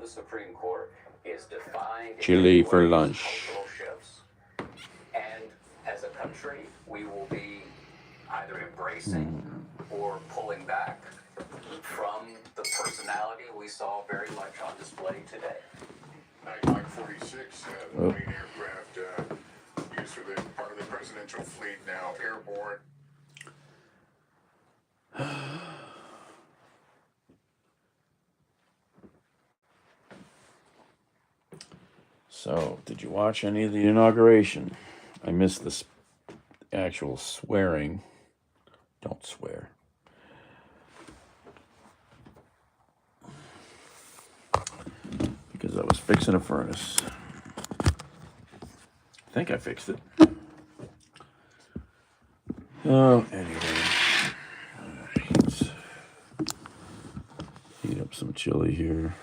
the Supreme Court is defined chili in for ways, lunch. cultural shifts. And as a country, we will be either embracing or pulling back from the personality we saw very much on display today. Mike 46, the Marine aircraft used for the part of the presidential fleet now airborne. So, did you watch any of the inauguration? I missed the actual swearing. Don't swear. Because I was fixing a furnace. I think I fixed it. Oh, anyway. Let's heat up some chili here.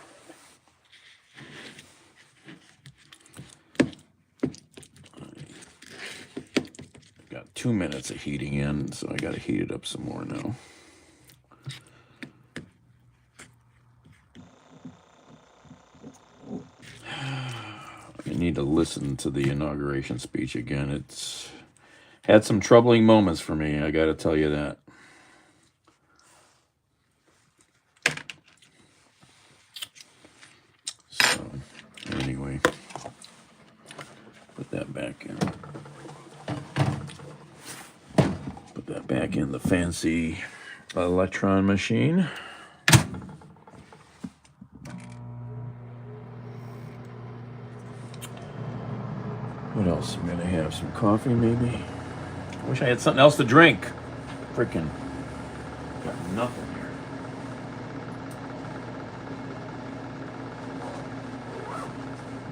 Got 2 minutes of heating in, so I got to heat it up some more now. I need to listen to the inauguration speech again. It's had some troubling moments for me, I got to tell you that. So, anyway, put that back in. Put that back in the fancy electron machine. What else? I'm gonna have some coffee, maybe. I wish I had something else to drink. Freaking got nothing here.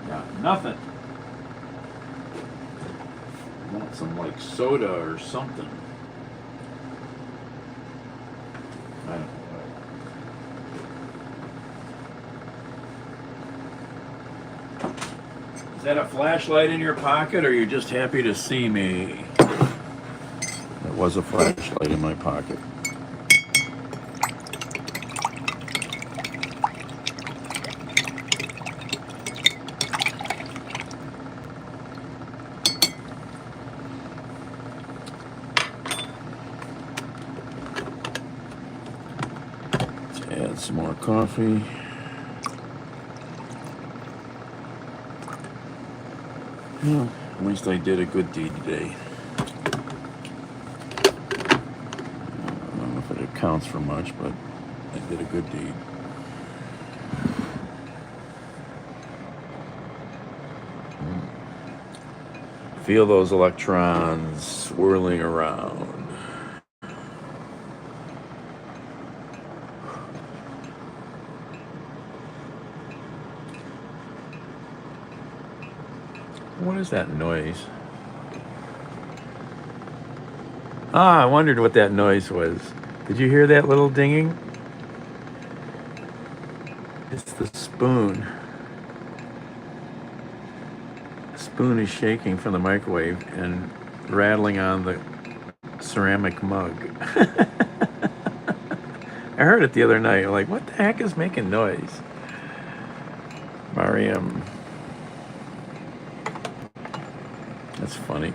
Got nothing. I want some like soda or something. I don't know. Is that a flashlight in your pocket, or are you just happy to see me? There was a flashlight in my pocket. Let's add some more coffee. Well, at least I did a good deed today. I don't know if it counts for much, but I did a good deed. Feel those electrons swirling around. What is that noise? Ah, I wondered what that noise was. Did you hear that little dinging? It's the spoon. The spoon is shaking from the microwave and rattling on the ceramic mug. I heard it the other night. I'm like, what the heck is making noise? Mariam. That's funny.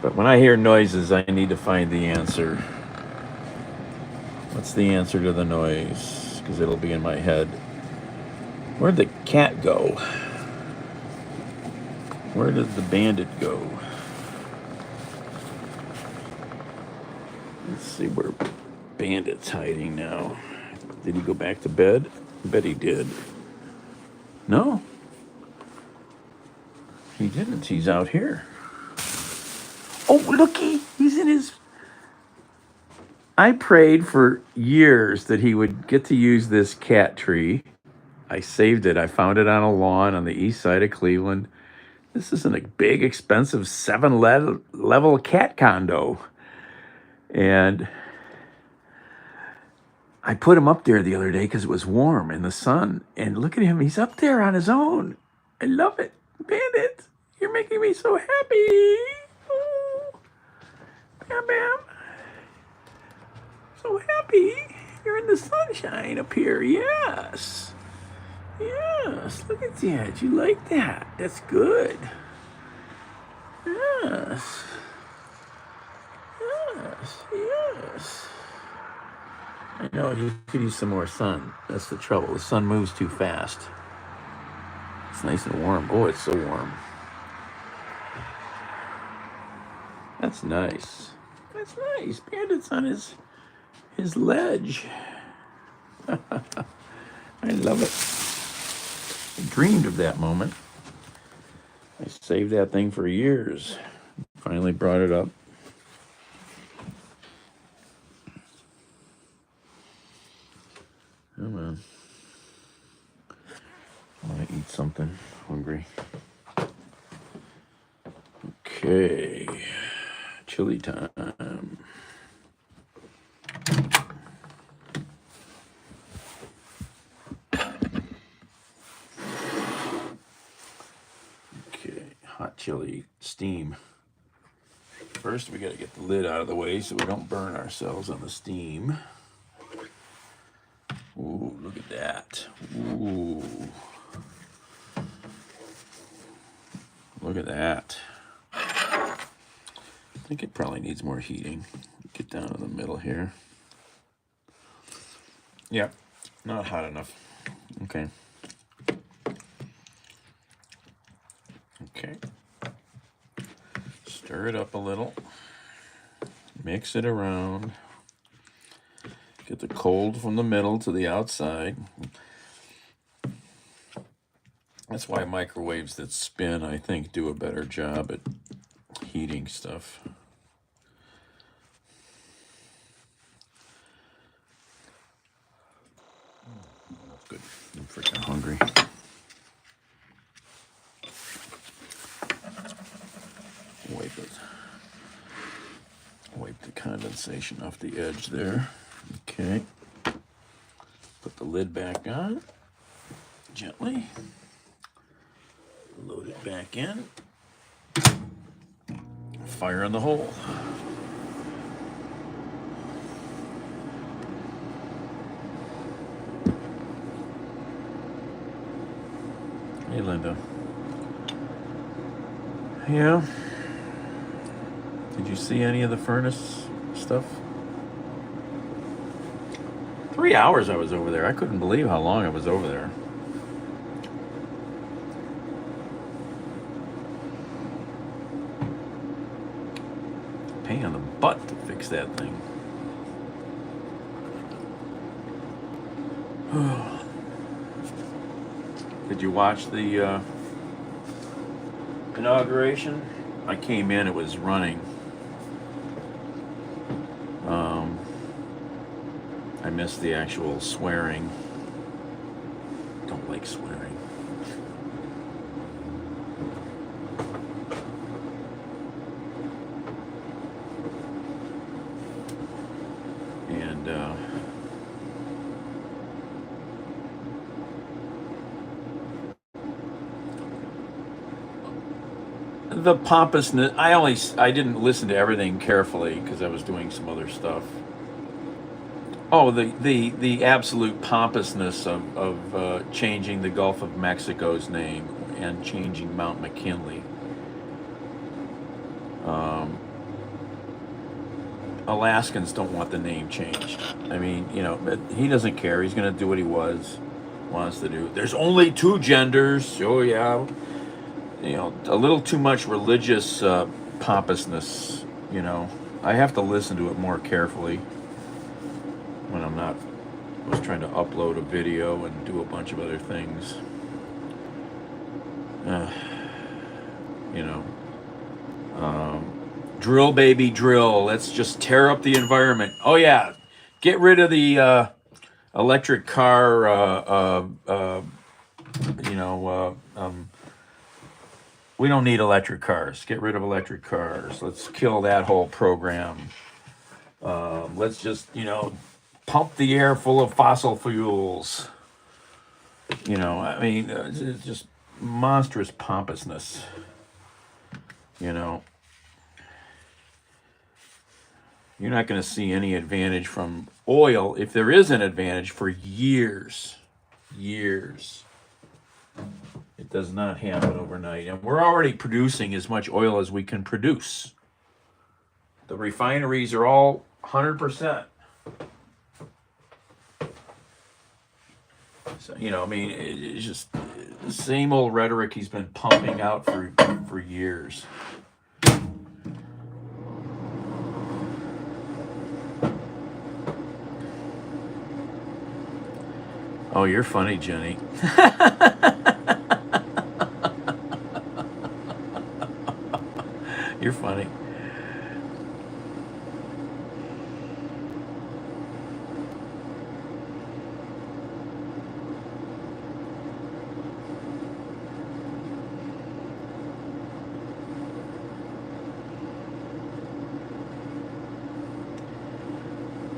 But when I hear noises, I need to find the answer. What's the answer to the noise? Because it'll be in my head. Where'd the cat go? Where did the bandit go? Let's see where Bandit's hiding now. Did he go back to bed? I bet he did. No. He didn't. He's out here. Oh, looky. He's in his... I prayed for years that he would get to use this cat tree. I saved it. I found it on a lawn on the east side of Cleveland. This isn't a big, expensive 7-level cat condo. And I put him up there the other day because it was warm in the sun. And look at him. He's up there on his own. I love it. Bandit, you're making me so happy. Oh, Bam Bam. So happy. You're in the sunshine up here. Yes. Yes, look at that. You like that? That's good. Yes. Yes. Yes. I know, you could use some more sun. That's the trouble. The sun moves too fast. It's nice and warm. Oh, it's so warm. That's nice. That's nice. Bandit's on his ledge. I love it. I dreamed of that moment. I saved that thing for years. Finally brought it up. Come on. I want to eat something. Hungry. Okay. Chili time. Okay. Hot chili steam. First, we got to get the lid out of the way so we don't burn ourselves on the steam. Ooh, look at that. Ooh. Look at that. I think it probably needs more heating. Get down to the middle here. Yep, not hot enough. Okay. Okay. Stir it up a little. Mix it around. Get the cold from the middle to the outside. That's why microwaves that spin, I think, do a better job at heating stuff. That's good. I'm freaking hungry. Wipe the condensation off the edge there. Okay. Put the lid back on. Gently. Load it back in. Fire in the hole. Hey, Linda. Yeah. Did you see any of the furnace stuff? 3 hours I was over there. I couldn't believe how long I was over there. Pain in the butt to fix that thing. Did you watch the inauguration? I came in, it was running. I missed the actual swearing. Don't like swearing. And the pompousness, I didn't listen to everything carefully because I was doing some other stuff. Oh, the absolute pompousness of changing the Gulf of Mexico's name and changing Mount McKinley. Alaskans don't want the name changed. I mean, but he doesn't care. He's going to do what he wants to do. There's only 2 genders. Oh yeah, a little too much religious pompousness. I have to listen to it more carefully when I was trying to upload a video and do a bunch of other things. Drill, baby, drill. Let's just tear up the environment. Oh yeah, get rid of the electric car. We don't need electric cars. Get rid of electric cars. Let's kill that whole program. Let's just, pump the air full of fossil fuels. It's just monstrous pompousness. You're not going to see any advantage from oil, if there is an advantage, for years. Years. does not happen overnight. And we're already producing as much oil as we can produce. The refineries are all 100%. So, you know, I mean, it's just the same old rhetoric he's been pumping out for years. Oh, you're funny, Jenny. You're funny.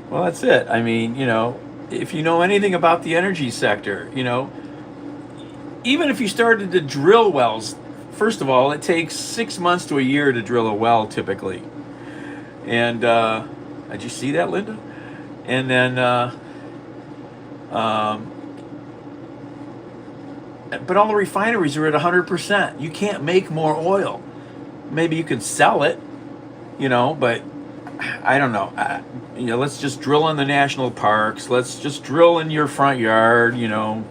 Well, that's it. I mean, you know, if you know anything about the energy sector, you know, even if you started to drill wells, first of all, it takes 6 months to a year to drill a well typically. And did you see that, Linda? And then, but all the refineries are at 100%. You can't make more oil. Maybe you can sell it, you know, but I don't know. You know, let's just drill in the national parks. Let's just drill in your front yard. You know,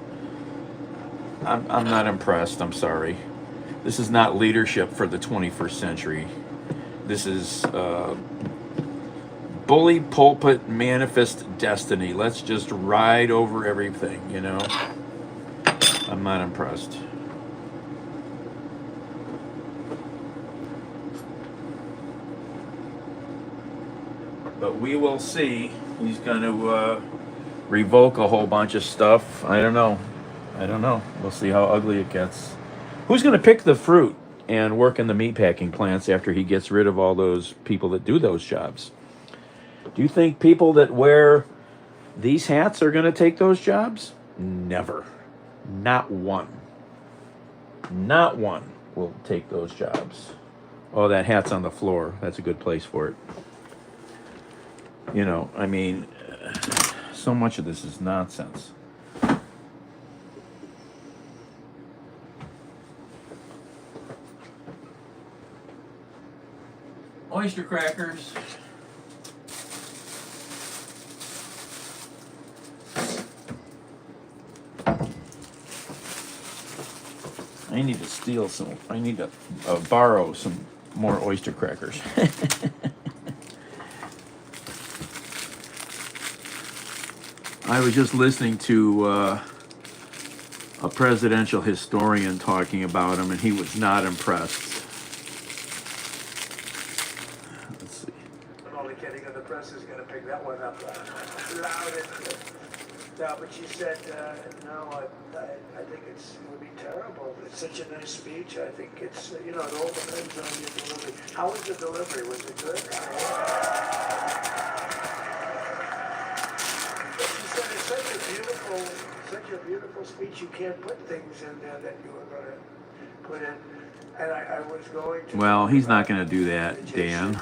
I'm not impressed. I'm sorry. This is not leadership for the 21st century. This is bully pulpit manifest destiny. Let's just ride over everything. You know, I'm not impressed. But we will see. He's going to revoke a whole bunch of stuff. I don't know. We'll see how ugly it gets. Who's going to pick the fruit and work in the meatpacking plants after he gets rid of all those people that do those jobs? Do you think people that wear these hats are going to take those jobs? Never. Not one. Not one will take those jobs. Oh, that hat's on the floor. That's a good place for it. You know, I mean, so much of this is nonsense. Oyster crackers. I need to steal some. I need to borrow some more oyster crackers. I was just listening to a presidential historian talking about him, and he was not impressed. Let's see. I'm only kidding, and the press is going to pick that one up loud and clear. No, but she said, no, I think it would be terrible. It's such a nice speech. I think it's, you know, it all depends on your delivery. How was the delivery? Was it good? She said it's such a beautiful speech. You can't put things in there that you were going to put in. And I was going to. Well, he's not going to do that, Dan.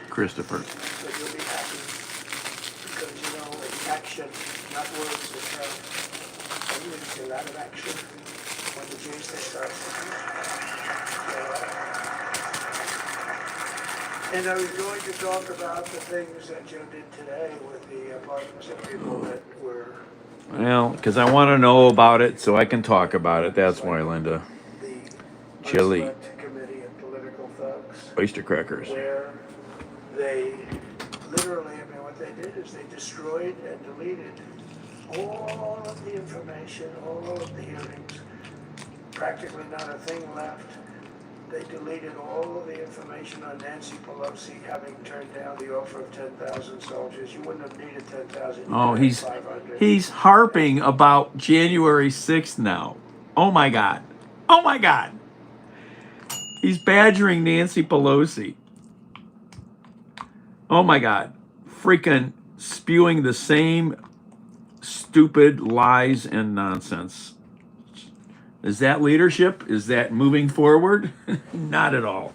Christopher. But you'll be happy because, you know, it's action, not words that count. And you see a lot of action when the Jays start. And I was going to talk about the things that Joe did today with the apartments of people that were. Well, because I want to know about it so I can talk about it. That's why, Linda. Chili. Committee of political thugs. Oyster crackers. Where they literally, I mean, what they did is they destroyed and deleted all of the information, all of the hearings, practically not a thing left. They deleted all of the information on Nancy Pelosi having turned down the offer of 10,000 soldiers. You wouldn't have needed 10,000. Oh, he's 500. he's harping about January 6th now. Oh my God. Oh my God. He's badgering Nancy Pelosi. Oh my God. Freaking spewing the same stupid lies and nonsense. Is that leadership? Is that moving forward? Not at all.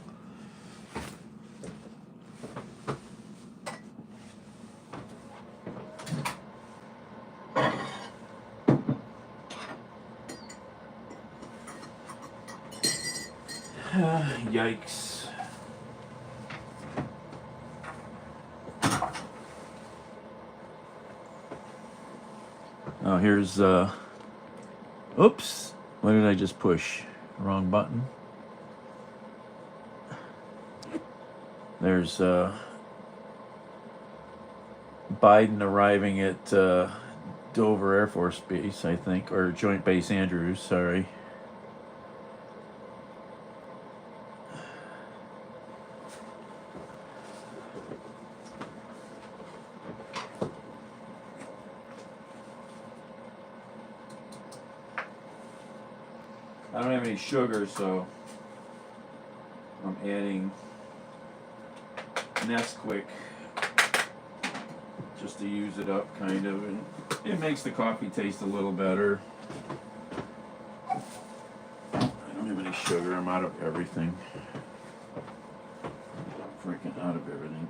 Yikes. Oh, here's, oops. What did I just push? Wrong button. There's, Biden arriving at, Dover Air Force Base, I think, or Joint Base Andrews, sorry. I don't have any sugar, so I'm adding Nesquik just to use it up, kind of, and it makes the coffee taste a little better. I don't have any sugar. I'm out of everything. I'm freaking out of everything.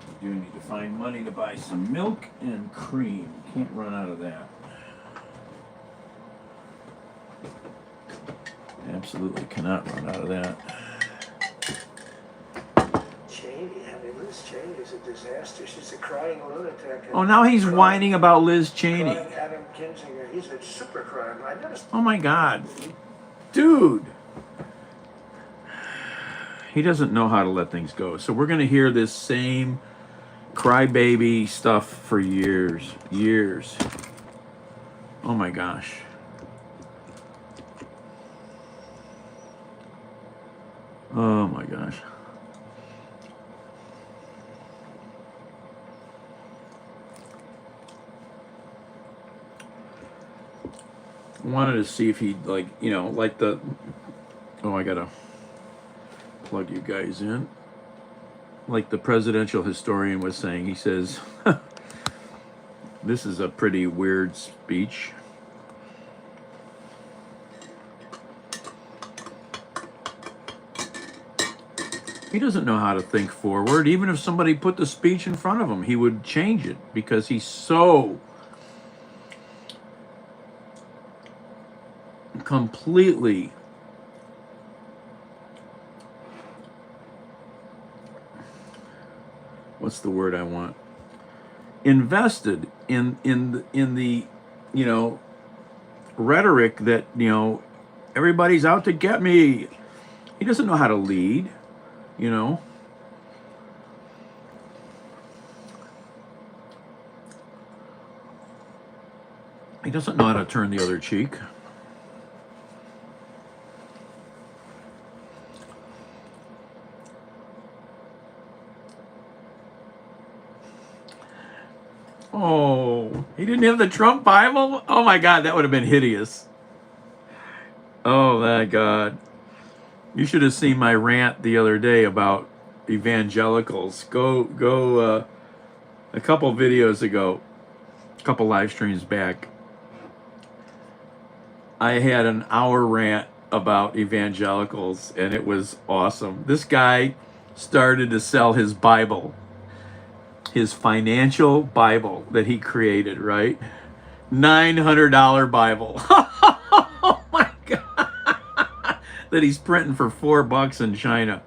I do need to find money to buy some milk and cream. Can't run out of that. Absolutely cannot run out of that. Cheney, I mean, Liz Cheney is a disaster. She's a crying lunatic. Oh, now he's whining about Liz Cheney. Crying Adam Kinzinger. He's a super crime. I noticed. Oh my God. Dude. He doesn't know how to let things go. So we're going to hear this same crybaby stuff for years. Years. Oh my gosh. Oh my gosh. I wanted to see if he'd, like, you know, like the... Oh, I gotta plug you guys in. Like the presidential historian was saying, he says, this is a pretty weird speech. He doesn't know how to think forward. Even if somebody put the speech in front of him, he would change it because he's so completely what's the word I want? Invested in the you know, rhetoric that, you know, everybody's out to get me. He doesn't know how to lead. You know, he doesn't know how to turn the other cheek. Oh, he didn't have the Trump Bible? Oh my God, that would have been hideous. Oh my God. You should have seen my rant the other day about evangelicals. Go, a couple videos ago, a couple live streams back, I had an hour rant about evangelicals, and it was awesome. This guy started to sell his Bible, his financial Bible that he created, right? $900 Bible. Oh my God. That he's printing for $4 in China.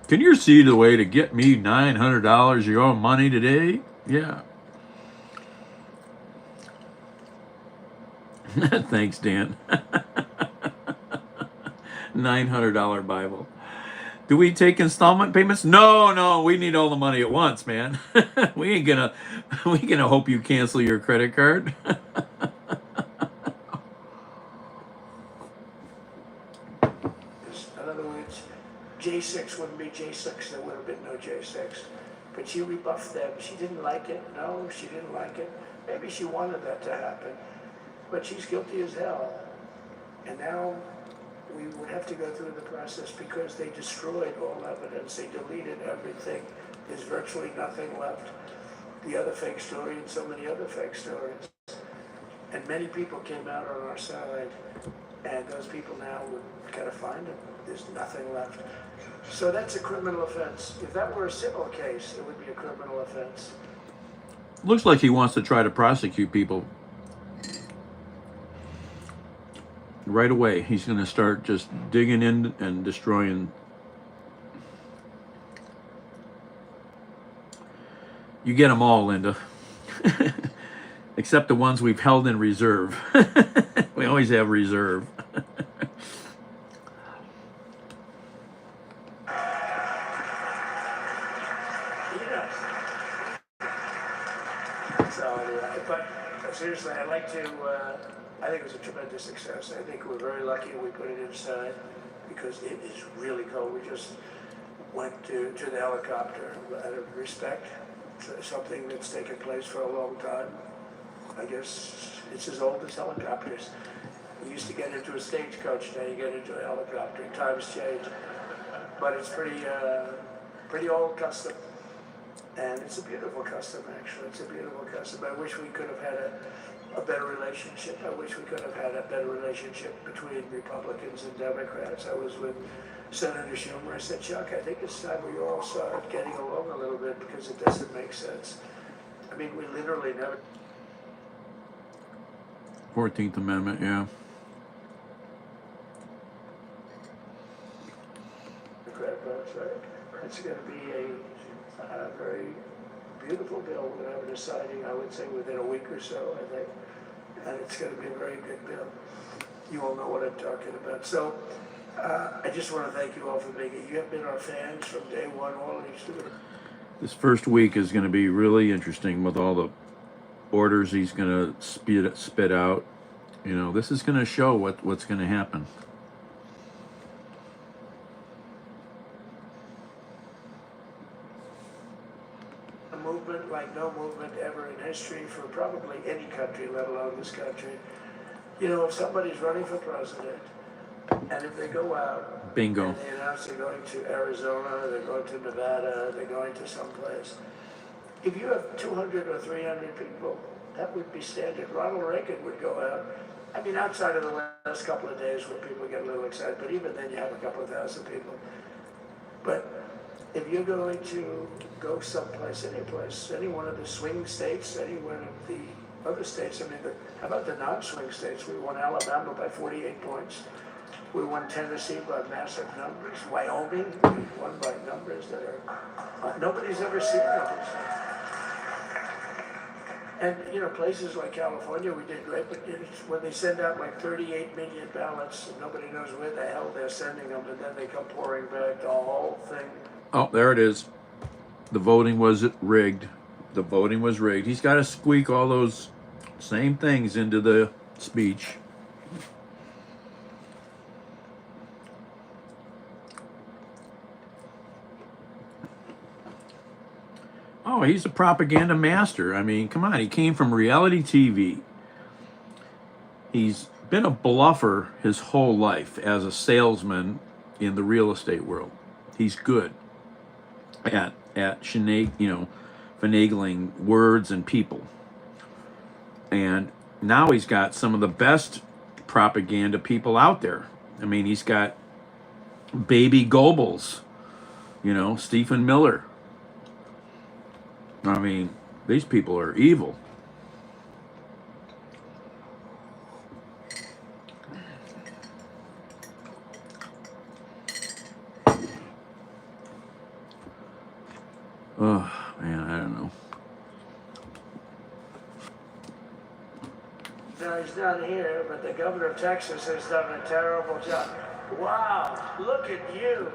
Can you see the way to get me $900 your own money today? Yeah. Thanks, Dan. $900 Bible. Do we take installment payments? No, we need all the money at once, man. we ain't gonna hope you cancel your credit card. In other words, J6 wouldn't be J6, there would have been no J6. But she rebuffed them. She didn't like it. No, she didn't like it. Maybe she wanted that to happen. But she's guilty as hell. And now we would have to go through the process because they destroyed all evidence. They deleted everything. There's virtually nothing left. The other fake story and so many other fake stories. And many people came out on our side. And those people now would gotta find them. There's nothing left. So that's a criminal offense. If that were a civil case, it would be a criminal offense. Looks like he wants to try to prosecute people right away. He's going to start just digging in and destroying. You get them all, Linda. Except the ones we've held in reserve. We always have reserve. Yeah. So, but seriously, I'd like to, I think it was a tremendous success. I think we're very lucky we put it inside because it is really cold. We just went to the helicopter out of respect. It's something that's taken place for a long time. I guess it's as old as helicopters. You used to get into a stagecoach, now you get into a helicopter. Times change. But it's pretty old custom. And it's a beautiful custom, actually. It's a beautiful custom. I wish we could have had a better relationship. I wish we could have had a better relationship between Republicans and Democrats. I was with Senator Schumer. I said, Chuck, I think it's time we all start getting along a little bit because it doesn't make sense. I mean, we literally never... 14th Amendment, yeah. Democrat votes, right? It's going to be a very beautiful bill. We're going to have a deciding, I would say, within a week or so, I think. And it's going to be a very good bill. You all know what I'm talking about. So I just want to thank you all for being here. You have been our fans from day one, all these students. This first week is going to be really interesting with all the orders he's going to spit out. You know, this is going to show what's going to happen. A movement like no movement ever in history for probably any country, let alone this country. You know, if somebody's running for president, and if they go out, Bingo. and they announce they're going to Arizona, they're going to Nevada, they're going to someplace, if you have 200 or 300 people, that would be standard. Ronald Reagan would go out. I mean, outside of the last couple of days where people get a little excited, but even then you have a couple of thousand people. But if you're going to go someplace, any place, any one of the swing states, any one of the other states, I mean, how about the non-swing states? We won Alabama by 48 points. We won Tennessee by massive numbers. Wyoming, we won by numbers that are, nobody's ever seen numbers. And, you know, places like California, we did great, but when they send out like 38 million ballots, and nobody knows where the hell they're sending them, and then they come pouring back, the whole thing. Oh, there it is. The voting was rigged. The voting was rigged. He's got to squeak all those same things into the speech. Oh, he's a propaganda master. I mean, come on. He came from reality TV. He's been a bluffer his whole life as a salesman in the real estate world. He's good at finagling words and people. And now he's got some of the best propaganda people out there. I mean, he's got Baby Goebbels, Stephen Miller. I mean, these people are evil. Oh, man, I don't know. No, he's not here, but the governor of Texas has done a terrible job. Wow, look at you.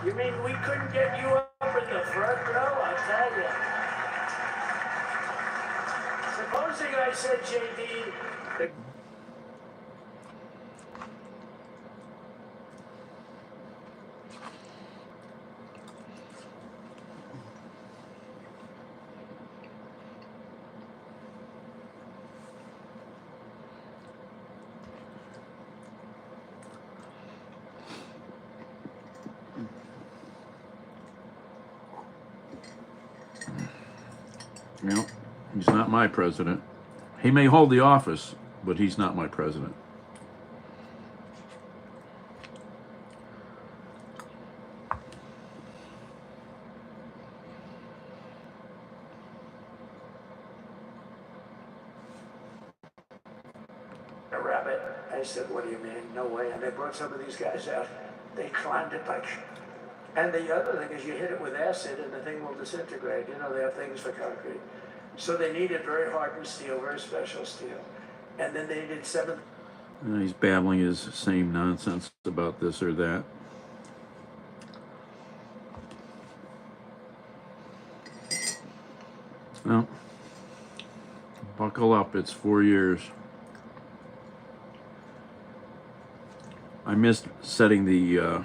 You mean we couldn't get you up in the front row? I tell you. Supposing I said, JD, He's not my president. He may hold the office, but he's not my president. rabbit. I said, what do you mean? No way. And they brought some of these guys out. They climbed it like, and the other thing is you hit it with acid and the thing will disintegrate. You know, they have things for concrete. So they needed very hardened steel, very special steel. And then they needed 7. He's babbling his same nonsense about this or that. Well, buckle up, it's 4 years. I missed setting the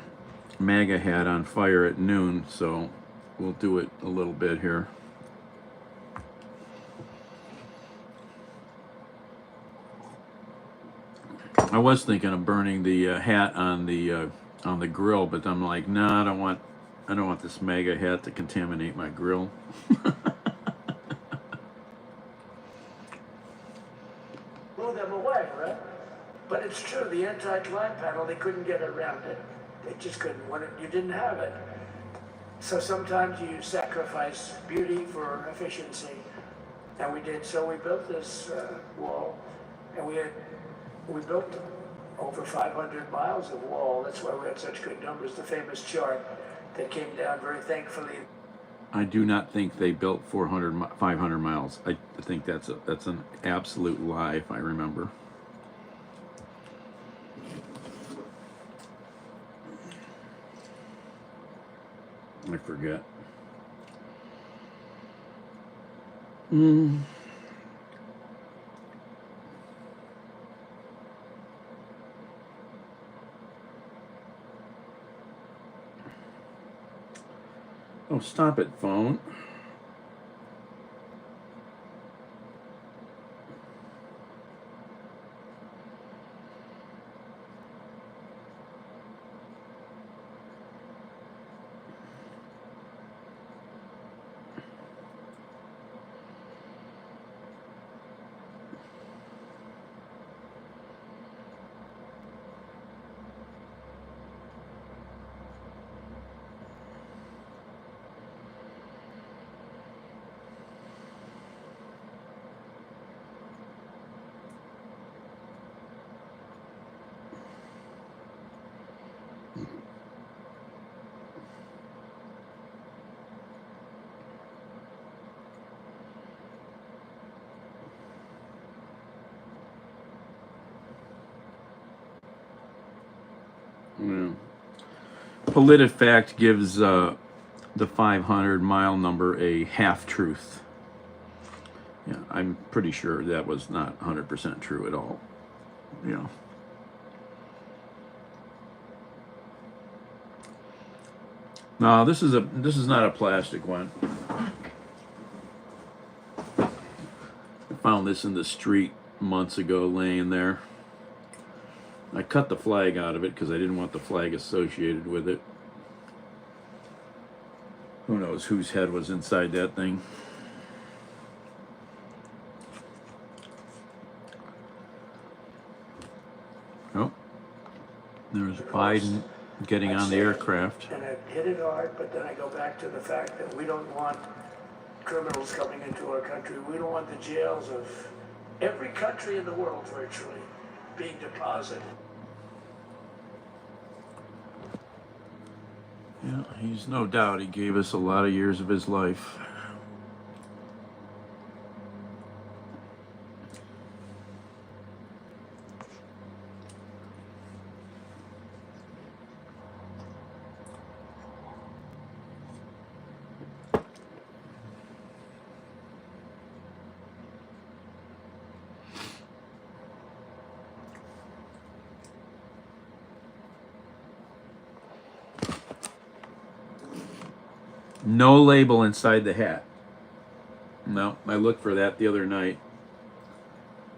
MAGA hat on fire at noon, so we'll do it a little bit here. I was thinking of burning the hat on the grill, but I'm like, nah, I don't want this MAGA hat to contaminate my grill. Blew them away, right? But it's true, the anti-climb panel, they couldn't get around it. They just couldn't. When you didn't have it. So sometimes you sacrifice beauty for efficiency. And we did. So we built this wall, and we built over 500 miles of wall. That's why we had such good numbers. The famous chart that came down very thankfully. I do not think they built 500 miles. I think that's an absolute lie, if I remember. I forget. Oh, stop it, phone. Yeah. PolitiFact gives the 500-mile number a half-truth. Yeah, I'm pretty sure that was not 100% true at all. You know. No, this is not a plastic one. I found this in the street months ago, laying there. I cut the flag out of it because I didn't want the flag associated with it. Who knows whose head was inside that thing? Oh, there's Biden getting on the aircraft. And I hit it hard, but then I go back to the fact that we don't want criminals coming into our country. We don't want the jails of every country in the world virtually being deposited. Yeah, he's no doubt. He gave us a lot of years of his life. No label inside the hat. No, I looked for that the other night.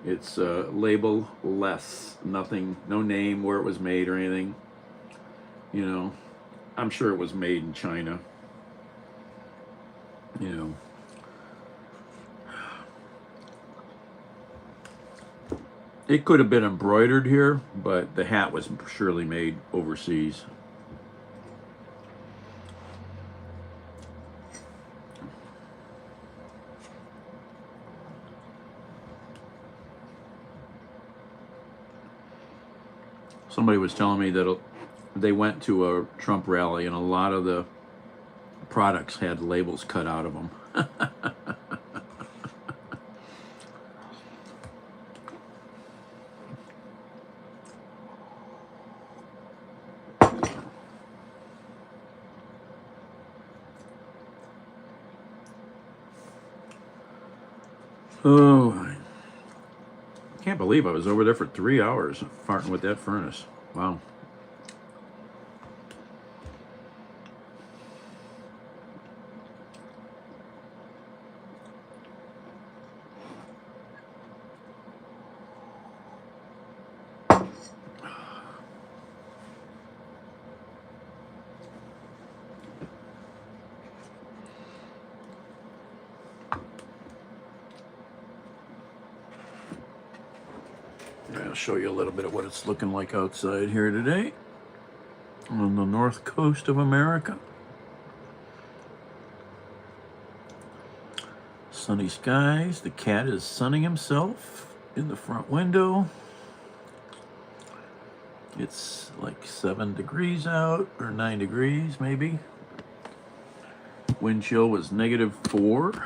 It's label less. Nothing, no name, where it was made or anything. You know, I'm sure it was made in China. You know. It could have been embroidered here, but the hat was surely made overseas. Somebody was telling me that they went to a Trump rally and a lot of the products had labels cut out of them. Oh, I can't believe I was over there for 3 hours farting with that furnace. Wow. I'll show you a little bit of what it's looking like outside here today on the north coast of America. Sunny skies. The cat is sunning himself in the front window. It's like 7 degrees out, or 9 degrees maybe. Wind chill was -4.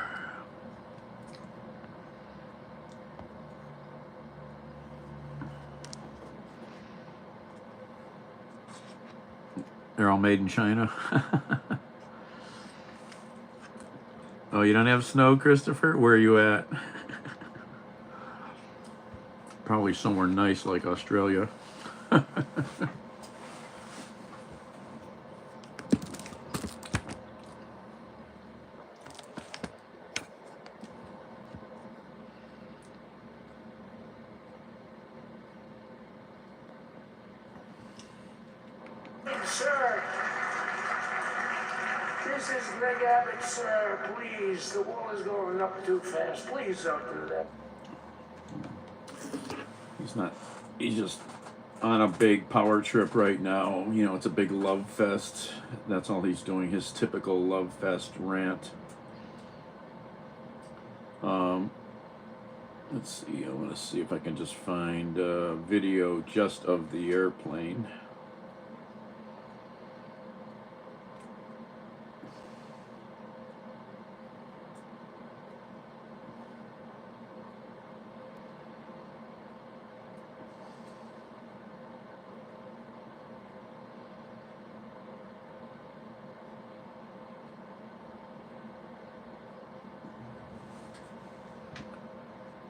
They're all made in China. Oh, you don't have snow, Christopher? Where are you at? Probably somewhere nice like Australia. Sir, this is Greg Abbott, sir. Please, the wall is going up too fast. Please don't do that. He's just on a big power trip right now. You know, it's a big love fest. That's all he's doing, his typical love fest rant. Let's see, I want to see if I can just find a video just of the airplane.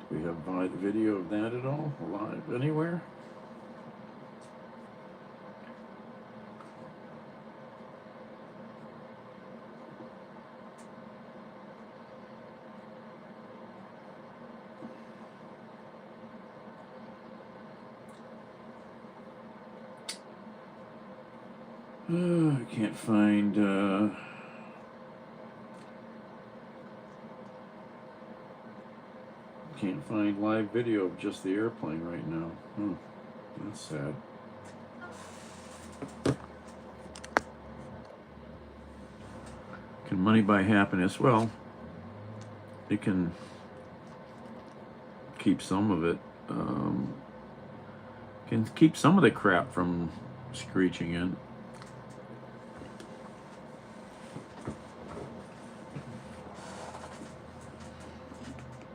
Do we have video of that at all, live anywhere? I can't find live video of just the airplane right now. That's sad. Can money buy happiness? Well, it can keep some of it. Can keep some of the crap from screeching in.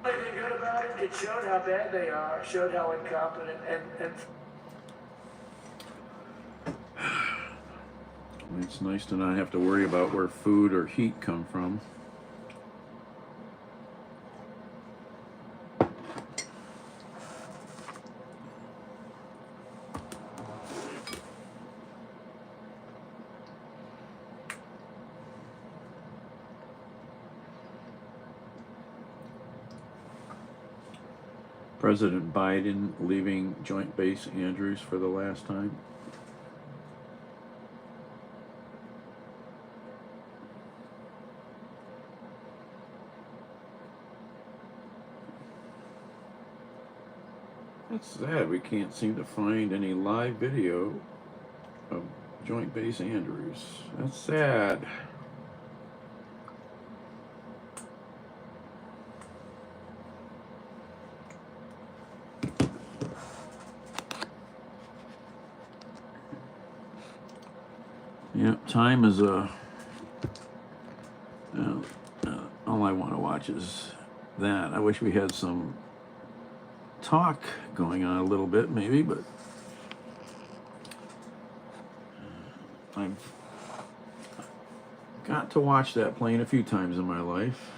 Anything good about it? It showed how bad they are. It showed how incompetent and It's nice to not have to worry about where food or heat come from. President Biden leaving Joint Base Andrews for the last time. That's sad. We can't seem to find any live video of Joint Base Andrews. That's sad. Time is a. All I want to watch is that. I wish we had some talk going on a little bit, maybe, but I've got to watch that plane a few times in my life.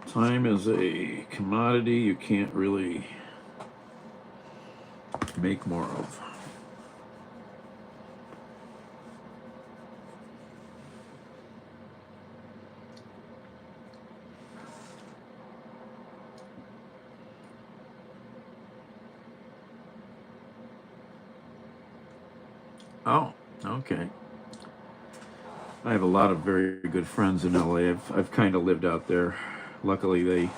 Time is a commodity you can't really make more of. Oh, okay. I have a lot of very good friends in LA. I've kind of lived out there. Luckily,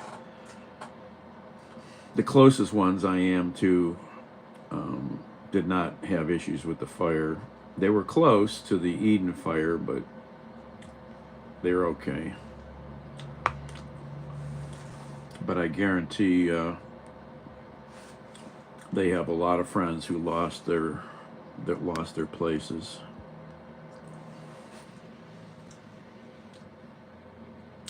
the closest ones I am to did not have issues with the fire. They were close to the Eden fire, but they're okay. But I guarantee they have a lot of friends who lost their places.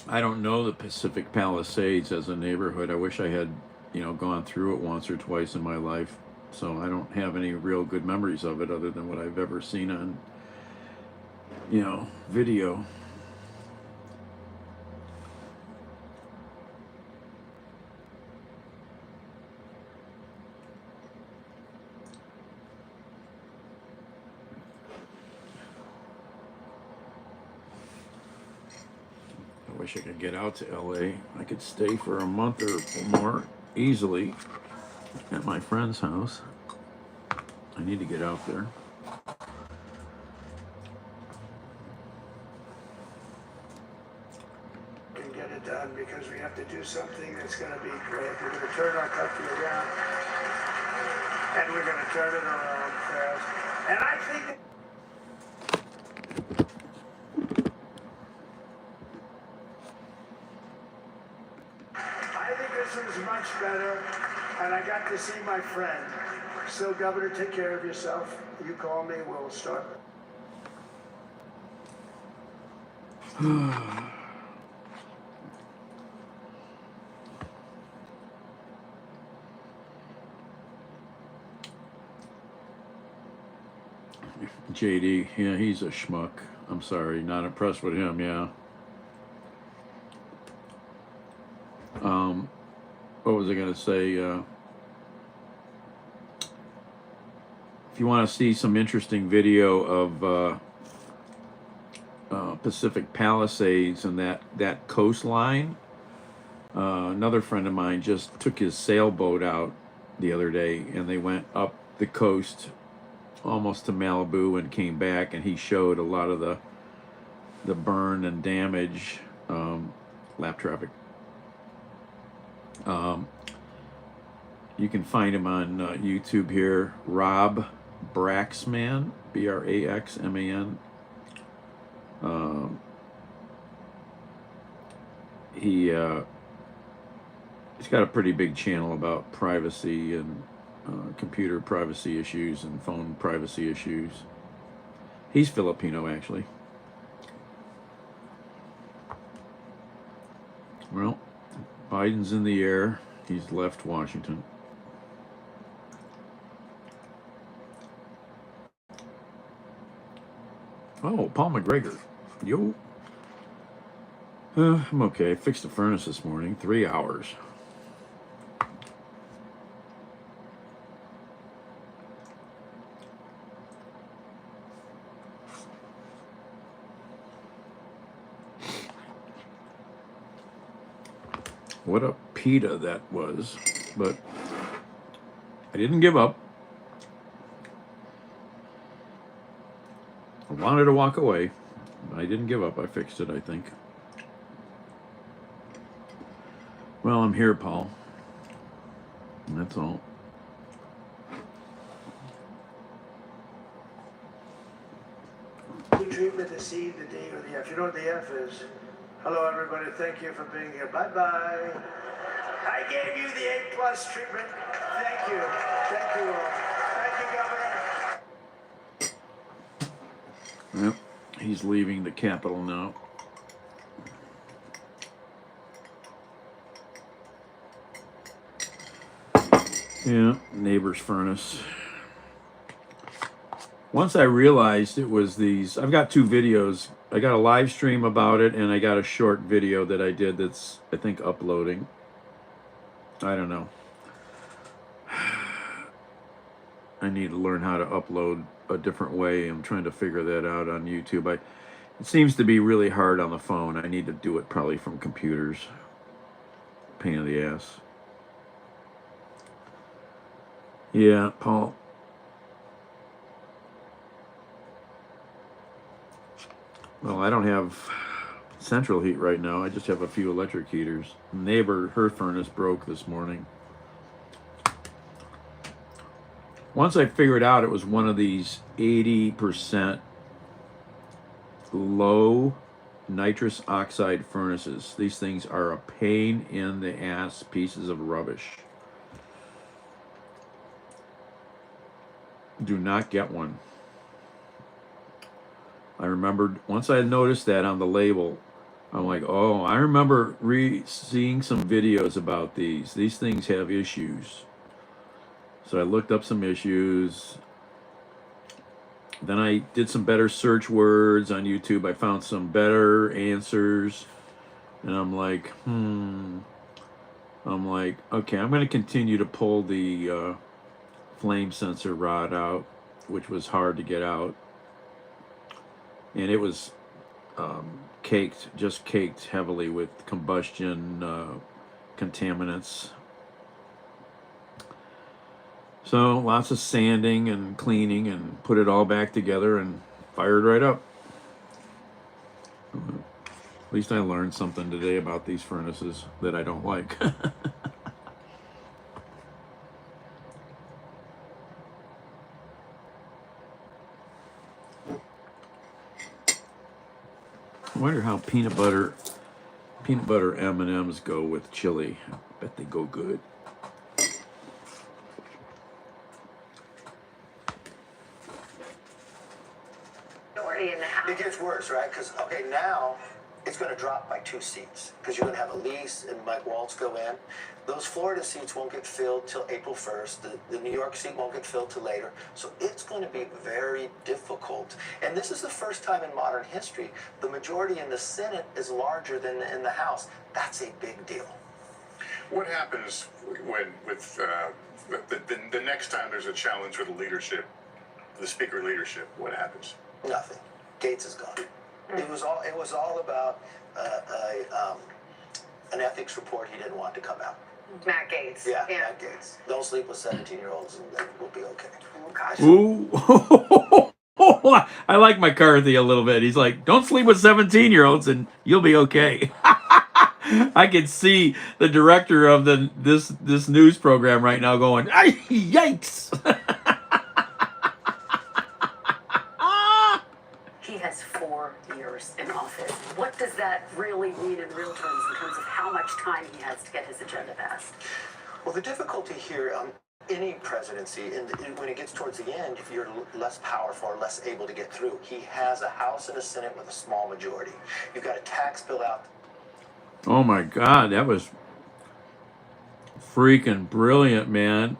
I don't know the Pacific Palisades as a neighborhood. I wish I had, gone through it once or twice in my life. So I don't have any real good memories of it other than what I've ever seen on, video. I wish I could get out to LA. I could stay for a month or more easily at my friend's house. I need to get out there. Can get it done because we have to do something that's going to be great. We're going to turn our country around, and we're going to turn it around fast. And I think. This is much better, and I got to see my friend. So, Governor, take care of yourself. You call me, we'll start. JD, yeah, he's a schmuck. I'm sorry, not impressed with him, yeah. What was I going to say? If you want to see some interesting video of Pacific Palisades and that coastline, another friend of mine just took his sailboat out the other day, and they went up the coast almost to Malibu and came back, and he showed a lot of the burn and damage. Lap traffic. You can find him on YouTube here, Rob Braxman, Braxman. He's got a pretty big channel about privacy and computer privacy issues and phone privacy issues. He's Filipino, actually. Well, Biden's in the air. He's left Washington. Oh, Paul McGregor. Yo. I'm okay. Fixed the furnace this morning. 3 hours. What a pita that was. But I didn't give up. I wanted to walk away. I didn't give up. I fixed it, I think. Well, I'm here, Paul. And that's all. The treatment, the C, the D, or the F. You know what the F is? Hello, everybody. Thank you for being here. Bye-bye. I gave you the A+ treatment. Thank you. Thank you all. Thank you, Governor. Yep, he's leaving the Capitol now. Yeah, neighbor's furnace. Once I realized it was these, I've got two videos. I got a live stream about it, and I got a short video that I did that's, I think, uploading. I don't know. I need to learn how to upload a different way. I'm trying to figure that out on YouTube. It seems to be really hard on the phone. I need to do it probably from computers. Pain in the ass. Yeah, Paul. Well, I don't have central heat right now. I just have a few electric heaters. Neighbor, her furnace broke this morning. Once I figured out it was one of these 80% low nitrous oxide furnaces. These things are a pain in the ass pieces of rubbish. Do not get one. I remembered once I noticed that on the label, I'm like, oh, I remember seeing some videos about these. These things have issues. So I looked up some issues. Then I did some better search words on YouTube. I found some better answers. And I'm like, okay, I'm going to continue to pull the flame sensor rod out, which was hard to get out. And it was just caked heavily with combustion contaminants. So lots of sanding and cleaning and put it all back together and fired right up. At least I learned something today about these furnaces that I don't like. I wonder how peanut butter M&Ms go with chili. I bet they go good. It gets worse, right? Because, okay, now it's going to drop by 2 seats because you're going to have Elise and Mike Waltz go in. Those Florida seats won't get filled till April 1st. The New York seat won't get filled till later. So it's going to be very difficult. And this is the first time in modern history the majority in the Senate is larger than in the House. That's a big deal. What happens when, with the next time there's a challenge for the leadership, the speaker leadership? What happens? Nothing. Gates is gone. It was all about an ethics report he didn't want to come out. Matt Gates. Yeah, Matt Gates. Don't sleep with 17-year-olds and then we'll be okay. Oh, gosh. Ooh. I like McCarthy a little bit. He's like, don't sleep with 17-year-olds and you'll be okay. I can see the director of this news program right now going, yikes. He has 4 years in office. What does that really mean in real terms in terms of how much time he has to get his agenda passed? Well, the difficulty here on any presidency, when it gets towards the end, if you're less powerful or less able to get through, he has a House and a Senate with a small majority. You've got a tax bill out. Oh my God, that was freaking brilliant, man.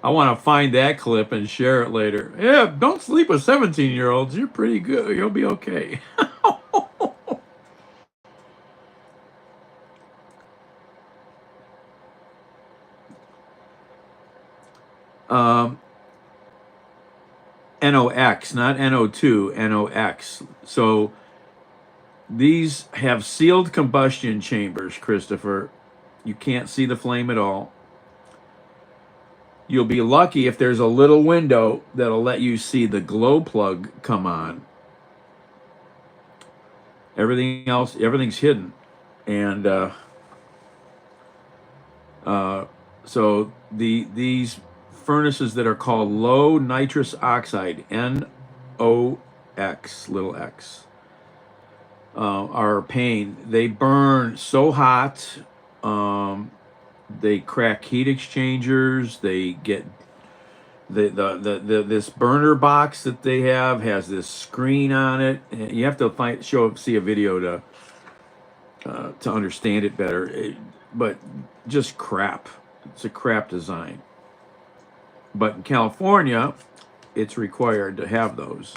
I want to find that clip and share it later. Yeah, don't sleep with 17-year-olds. You're pretty good. You'll be okay. NOx, not NO2, NOx. So these have sealed combustion chambers, Christopher. You can't see the flame at all. You'll be lucky if there's a little window that'll let you see the glow plug come on. Everything else, everything's hidden. And so these furnaces that are called low nitrous oxide, NOx, little x, are a pain. They burn so hot. They crack heat exchangers. They get the this burner box that they have has this screen on it. You have to see a video to understand it better. But just crap. It's a crap design. But in California, it's required to have those.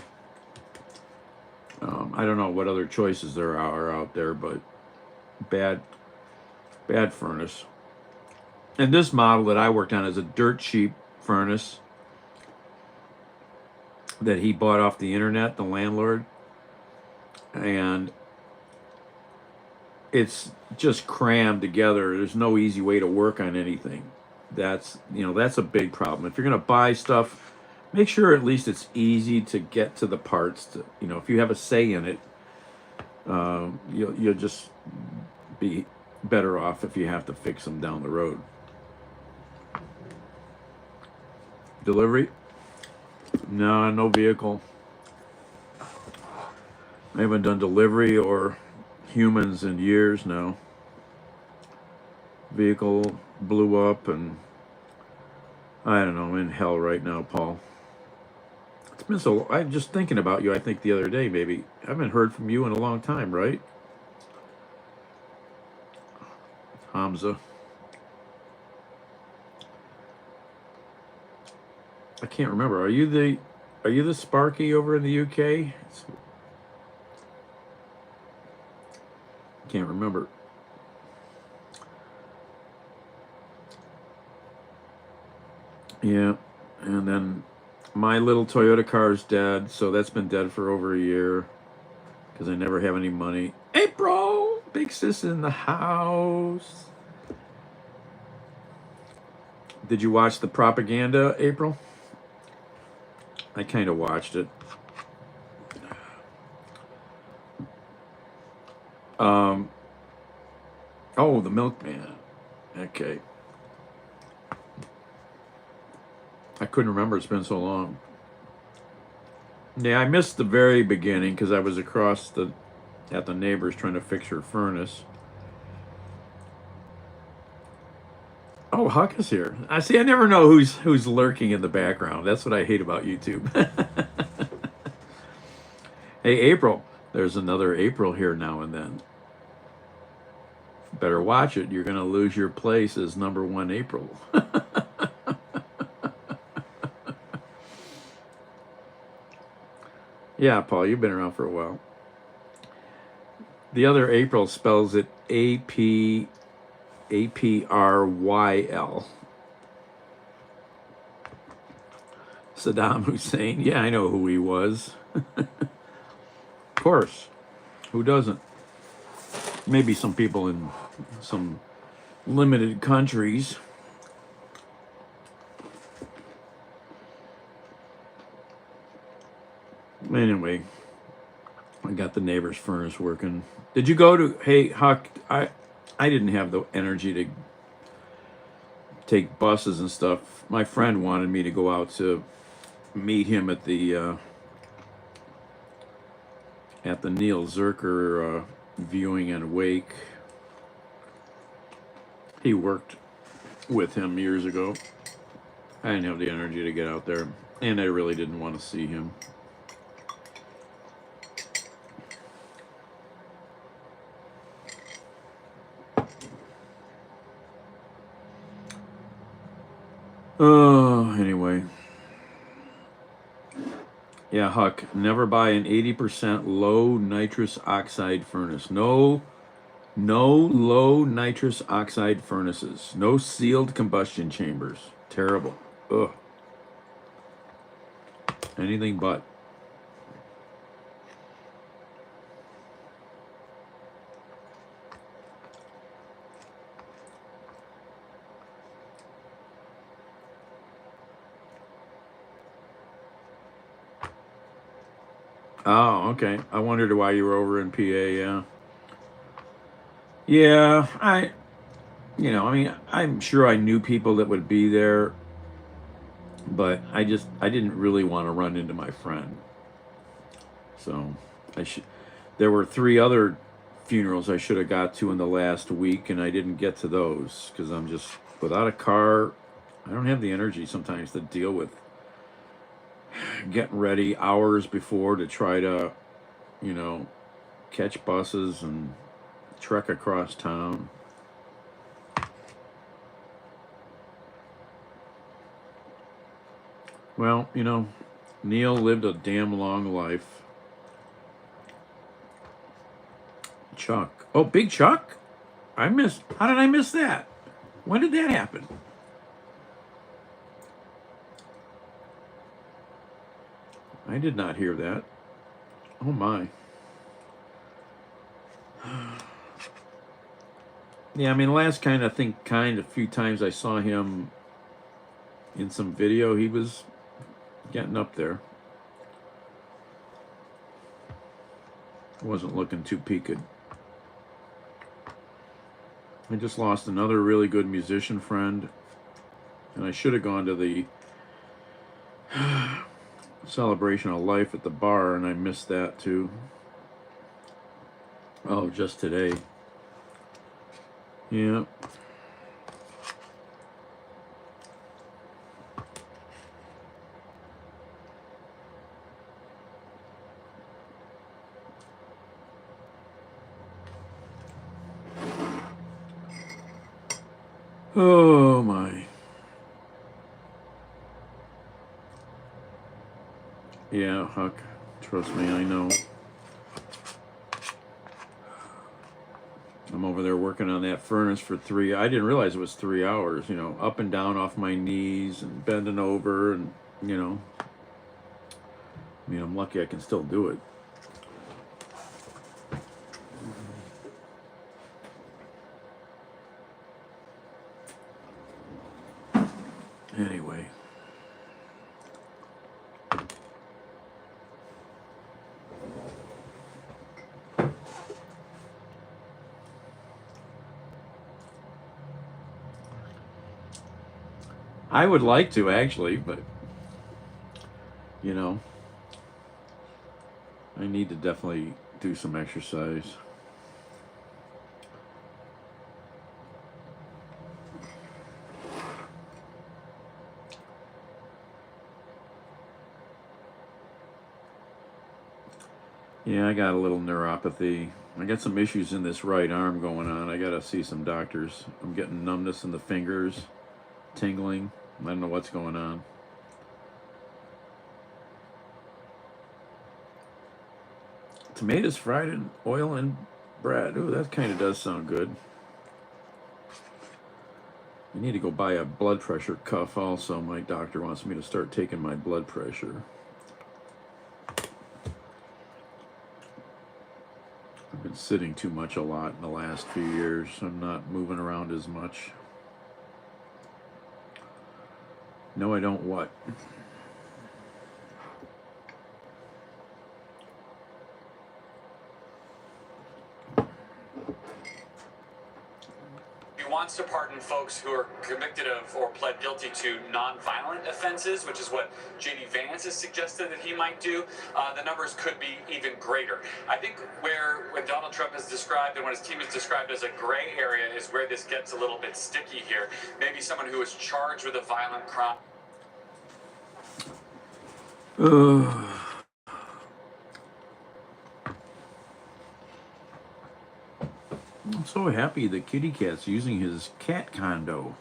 I don't know what other choices there are out there, but bad furnace. And this model that I worked on is a dirt cheap furnace that he bought off the internet, the landlord. And it's just crammed together. There's no easy way to work on anything. That's a big problem. If you're going to buy stuff, make sure at least it's easy to get to the parts. If you have a say in it, you'll just be better off if you have to fix them down the road. Delivery? No vehicle. I haven't done delivery or humans in years now. Vehicle blew up, and I don't know, I'm in hell right now, Paul. It's been so. I'm just thinking about you. I think the other day, maybe I haven't heard from you in a long time, right? Hamza. I can't remember. Are you the Sparky over in the UK? Can't remember. Yeah, and then my little Toyota car's dead, so that's been dead for over a year because I never have any money. April, big sis in the house. Did you watch the propaganda, April? I kind of watched it. Oh, the milkman. Okay. I couldn't remember. It's been so long. Yeah, I missed the very beginning because I was at the neighbor's trying to fix her furnace. Oh, Huck is here. I see. I never know who's lurking in the background. That's what I hate about YouTube. Hey, April. There's another April here now and then. Better watch it. You're going to lose your place as number one April. Yeah, Paul, you've been around for a while. The other April spells it Apryl. Saddam Hussein. Yeah, I know who he was. Of course. Who doesn't? Maybe some people in some limited countries. Anyway, I got the neighbor's furnace working. Did you go to? Hey, Huck, I didn't have the energy to take buses and stuff. My friend wanted me to go out to meet him at the Neil Zerker viewing and wake. He worked with him years ago. I didn't have the energy to get out there, and I really didn't want to see him. Oh, anyway. Yeah, Huck, never buy an 80% low nitrous oxide furnace. No low nitrous oxide furnaces. No sealed combustion chambers. Terrible. Ugh. Anything but. Oh, okay. I wondered why you were over in PA, yeah. Yeah, I'm sure I knew people that would be there, but I didn't really want to run into my friend. So, there were 3 other funerals I should have got to in the last week, and I didn't get to those because I'm just without a car. I don't have the energy sometimes to deal with getting ready hours before to try to, you know, catch buses and trek across town. Well, you know, Neil lived a damn long life. Chuck. Oh, Big Chuck? How did I miss that? When did that happen? I did not hear that. Oh my. Yeah, I mean, last a few times I saw him in some video, he was getting up there. Wasn't looking too peaked. I just lost another really good musician friend, and I should have gone to the celebration of life at the bar, and I missed that too. Oh, just today. Yeah. Oh my. Yeah, Huck. Trust me, I know. I'm over there working on that furnace for I didn't realize it was 3 hours, you know, up and down off my knees and bending over and, you know. I mean, I'm lucky I can still do it. Anyway. I would like to actually, but you know, I need to definitely do some exercise. Yeah, I got a little neuropathy. I got some issues in this right arm going on. I got to see some doctors. I'm getting numbness in the fingers, tingling. I don't know what's going on. Tomatoes fried in oil and bread. Ooh, that kind of does sound good. I need to go buy a blood pressure cuff also. My doctor wants me to start taking my blood pressure. I've been sitting too much a lot in the last few years. I'm not moving around as much. No, I don't what? He wants to pardon folks who are convicted of or pled guilty to non-violent offenses, which is what J.D. Vance has suggested that he might do. The numbers could be even greater. I think when Donald Trump is described and what his team is described as a gray area is where this gets a little bit sticky here. Maybe someone who is charged with a violent crime. I'm so happy the kitty cat's using his cat condo.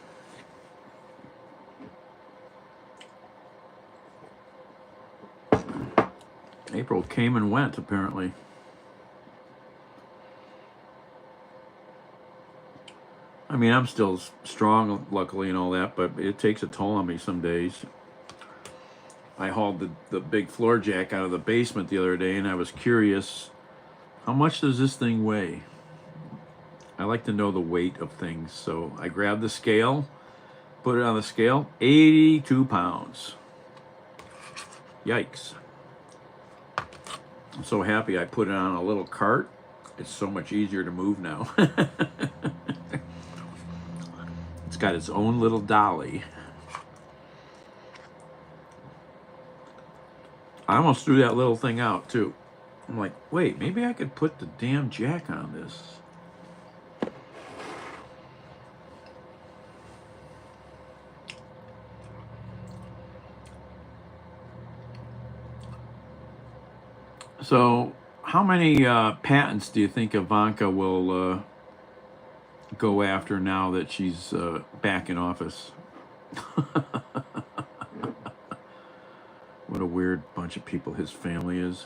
April came and went, apparently. I mean, I'm still strong, luckily, and all that, but it takes a toll on me some days. I hauled the big floor jack out of the basement the other day, and I was curious, how much does this thing weigh? I like to know the weight of things, so I grabbed the scale, put it on the scale, 82 pounds. Yikes. I'm so happy I put it on a little cart. It's so much easier to move now. It's got its own little dolly. I almost threw that little thing out too. I'm like, wait, maybe I could put the damn jack on this. So, how many patents do you think Ivanka will go after now that she's back in office? What a weird bunch of people his family is.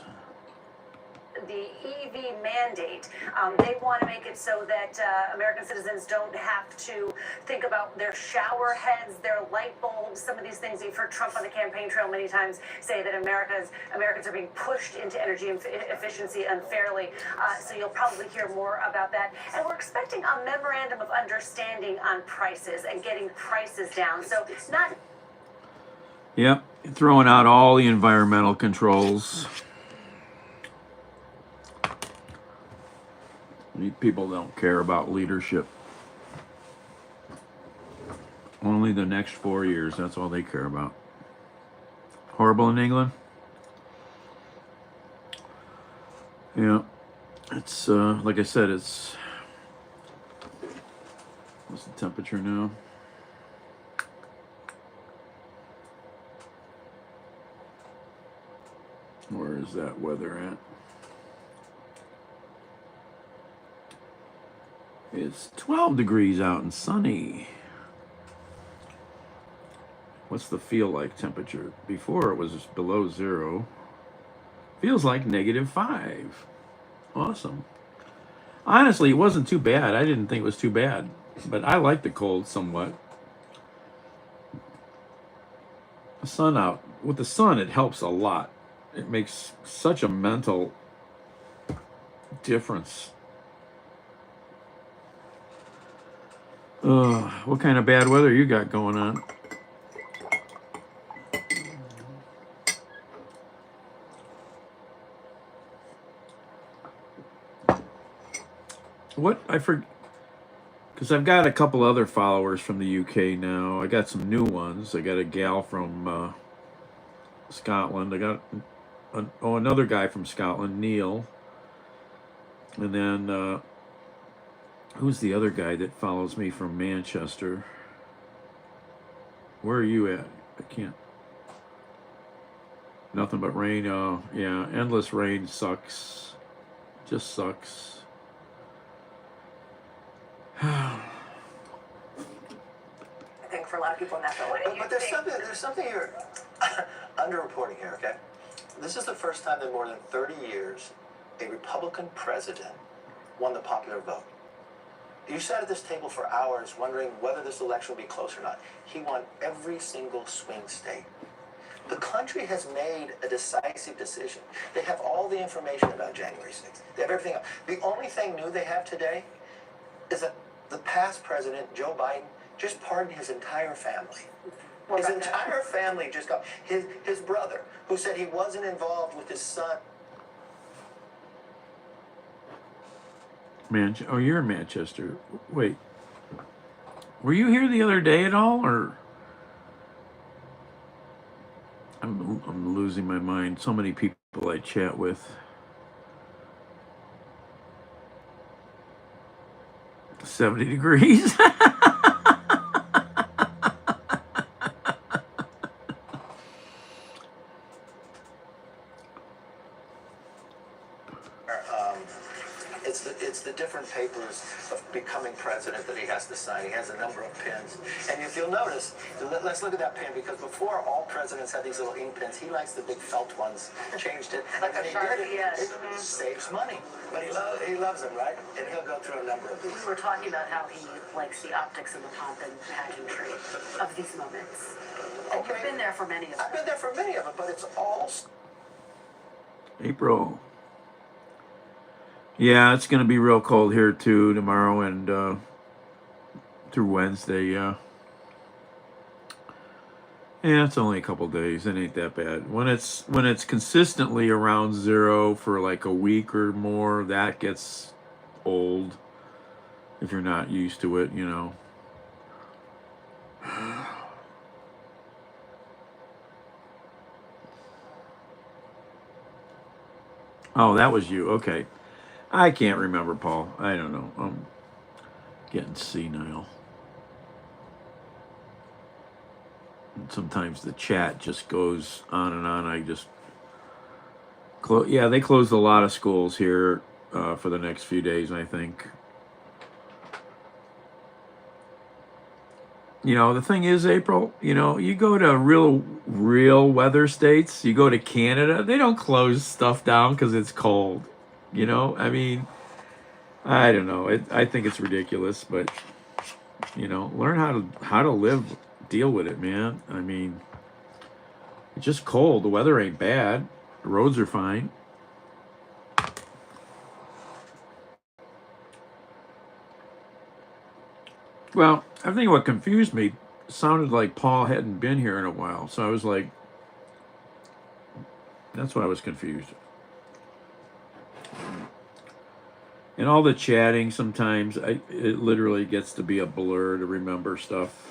The EV mandate, they want to make it so that American citizens don't have to think about their shower heads, their light bulbs, some of these things. You've heard Trump on the campaign trail many times say that Americans are being pushed into energy efficiency unfairly. So you'll probably hear more about that. And we're expecting a memorandum of understanding on prices and getting prices down. So it's not. Yep, throwing out all the environmental controls. These people don't care about leadership. Only the next 4 years, that's all they care about. Horrible in England? Yeah. It's, like I said, it's... What's the temperature now? Where is that weather at? It's 12 degrees out and sunny. What's the feel like temperature? Before it was below 0. Feels like -5. Awesome. Honestly, it wasn't too bad. I didn't think it was too bad. But I like the cold somewhat. The sun out. With the sun, it helps a lot. It makes such a mental difference. What kind of bad weather you got going on? What I forget, because I've got a couple other followers from the UK now. I got some new ones. I got a gal from Scotland. I got another guy from Scotland, Neil. And then who's the other guy that follows me from Manchester? Where are you at? I can't. Nothing but rain. Oh, yeah. Endless rain sucks. Just sucks. I think for a lot of people in that, But there's something you're underreporting here, okay? This is the first time in more than 30 years a Republican president won the popular vote. You sat at this table for hours wondering whether this election would be close or not. He won every single swing state. The country has made a decisive decision. They have all the information about January 6th. They have everything else. The only thing new they have today is that the past president, Joe Biden, just pardoned his entire family. His entire family just got... His brother, who said he wasn't involved with his son. Oh, you're in Manchester. Wait. Were you here the other day at all, or... I'm losing my mind. So many people I chat with. 70 degrees. It's the different papers of becoming president that he has to sign. He has a number of pins. And if you'll notice, let's look at that pin, because before all presidents had these little ink pins, he likes the big felt ones. Changed it. Like and a he Sharpie, did it. yes. It saves money. But he loves them, right? And he'll go through a number of these. We were talking about how he likes the optics and the pomp and pageantry of these moments. And Okay. you've been there for many of them. I've been there for many of them, but it's all... April. Yeah, it's going to be real cold here too tomorrow and through Wednesday, yeah. Yeah, it's only a couple days. It ain't that bad. When it's consistently around 0 for like a week or more, that gets old if you're not used to it, you know. Oh, that was you. Okay. I can't remember, Paul. I don't know. I'm getting senile. Sometimes the chat just goes on and on. I just yeah, they closed a lot of schools here for the next few days, I think. You know, the thing is, April, you know, you go to real weather states, you go to Canada, they don't close stuff down because it's cold. You know, I mean, I don't know. I think it's ridiculous, but you know, learn how to live, deal with it, man. I mean, it's just cold. The weather ain't bad. The roads are fine. Well, I think what confused me sounded like Paul hadn't been here in a while, so I was like, that's why I was confused. And all the chatting sometimes, it literally gets to be a blur to remember stuff.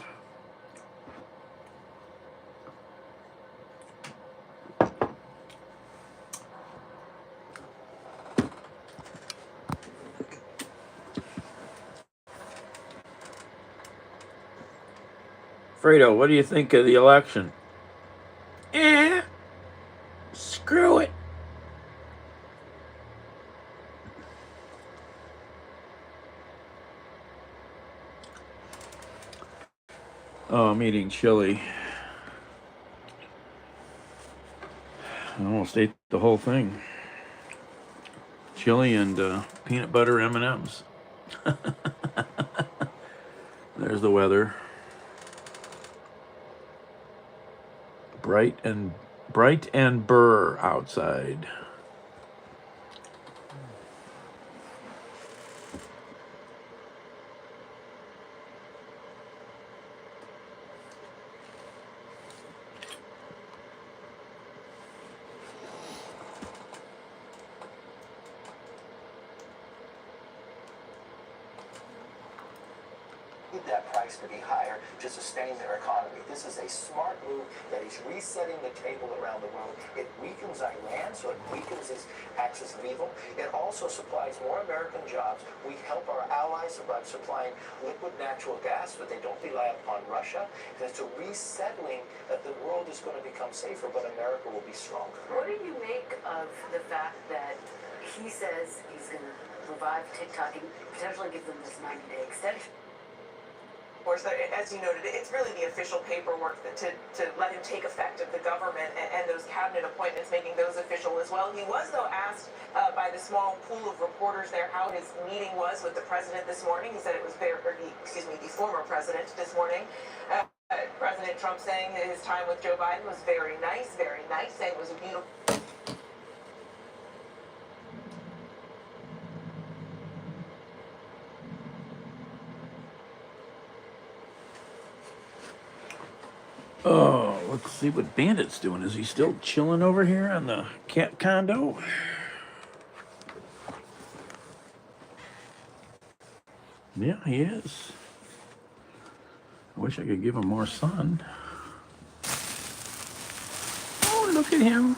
Fredo, what do you think of the election? Screw it. Oh, I'm eating chili. I almost ate the whole thing. Chili and peanut butter M&Ms. There's the weather. Bright and burr outside. That price to be higher to sustain their economy. This is a smart move that is resetting the table around the world. It weakens Iran, so it weakens its axis of evil. It also supplies more American jobs. We help our allies by supplying liquid natural gas so that they don't rely upon Russia. And it's a resettling that the world is going to become safer, but America will be stronger. What do you make of the fact that he says he's going to revive TikTok and potentially give them this 90-day extension? Of course, as you noted, it's really the official paperwork to let him take effect of the government and those cabinet appointments, making those official as well. He was, though, asked by the small pool of reporters there how his meeting was with the president this morning. He said it was the former president this morning. President Trump saying that his time with Joe Biden was very nice, saying it was a beautiful... Oh, let's see what Bandit's doing. Is he still chilling over here on the cat condo? Yeah, he is. I wish I could give him more sun. Oh, look at him.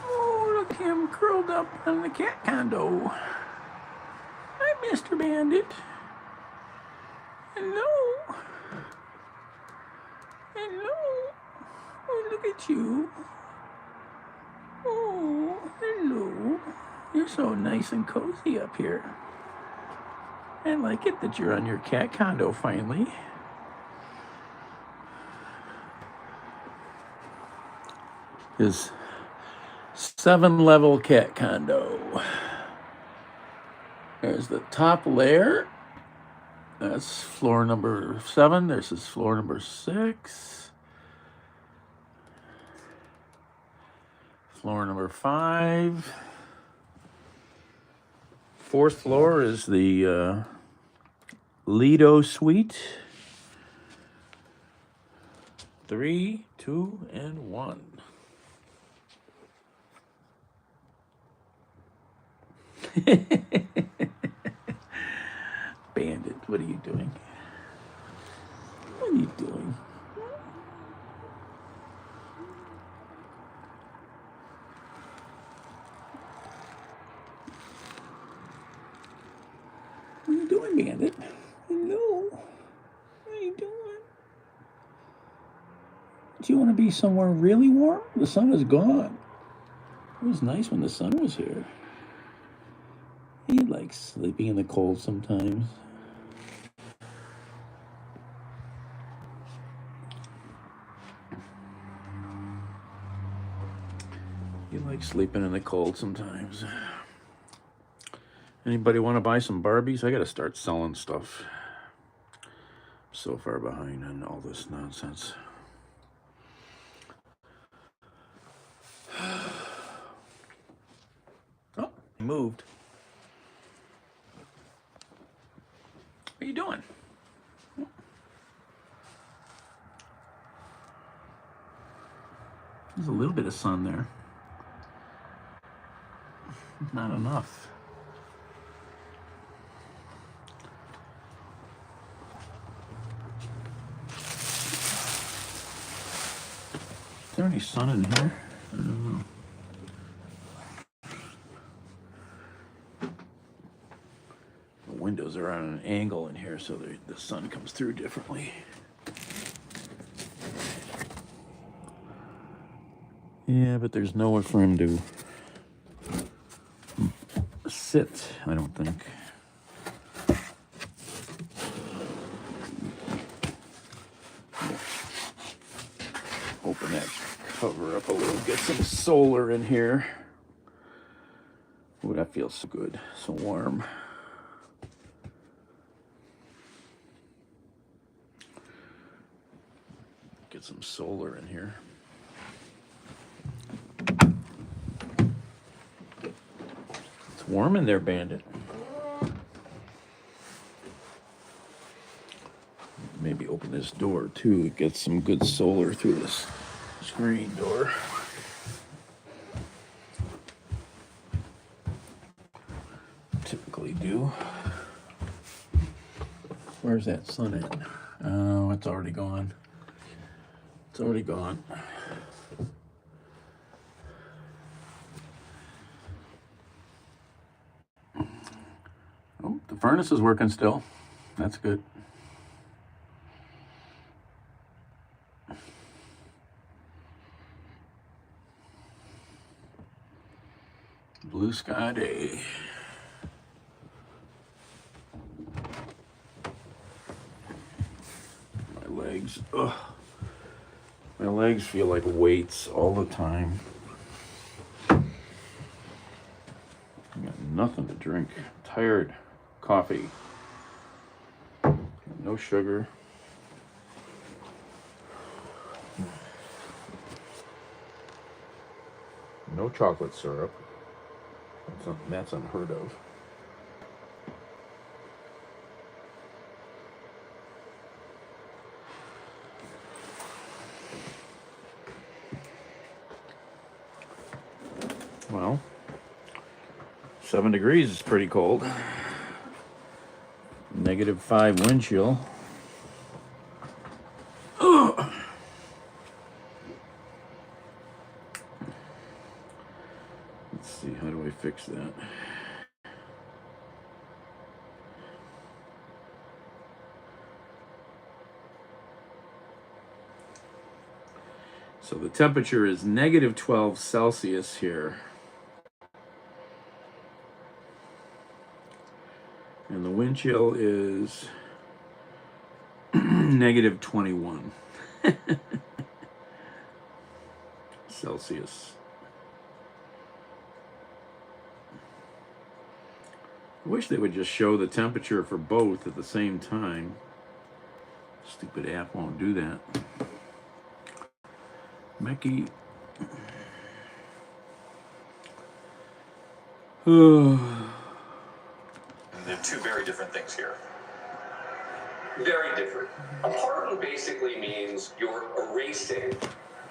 Oh, look at him curled up on the cat condo. Hi, Mr. Bandit. Hello. Hello. Oh, look at you. Oh, hello. You're so nice and cozy up here. I like it that you're on your cat condo finally. His 7-level cat condo. There's the top layer. That's floor number 7. This is floor number 6. Floor number 5. 4th floor is the Lido suite. 3, 2, and 1. Bandit, what are you doing? What are you doing? doing, Bandit? Hello. How you doing? Do you want to be somewhere really warm? The sun is gone. It was nice when the sun was here. He likes sleeping in the cold sometimes. He likes sleeping in the cold sometimes. Anybody want to buy some Barbies? I got to start selling stuff. I'm so far behind on all this nonsense. Oh, he moved. What are you doing? There's a little bit of sun there. Not enough. Is there any sun in here? I don't know. The windows are on an angle in here, so the sun comes through differently. Yeah, but there's nowhere for him to sit, I don't think. Open that cover up a little, get some solar in here. Ooh, that feels so good, so warm. Get some solar in here. It's warm in there, Bandit. Maybe open this door too. Get some good solar through this screen door. Typically do. Where's that sun at? Oh, it's already gone. It's already gone. Oh, the furnace is working still. That's good. Blue sky day. My legs, ugh. My legs feel like weights all the time. I got nothing to drink. Tired. Coffee. No sugar. No chocolate syrup. That's unheard of. Well, 7 degrees is pretty cold. -5 wind chill. Ugh. Let's see, how do I fix that? So the temperature is -12 Celsius here. And the wind chill is -21 Celsius. I wish they would just show the temperature for both at the same time. Stupid app won't do that. Mickey. They're two very different things here. Very different. A pardon basically means you're erasing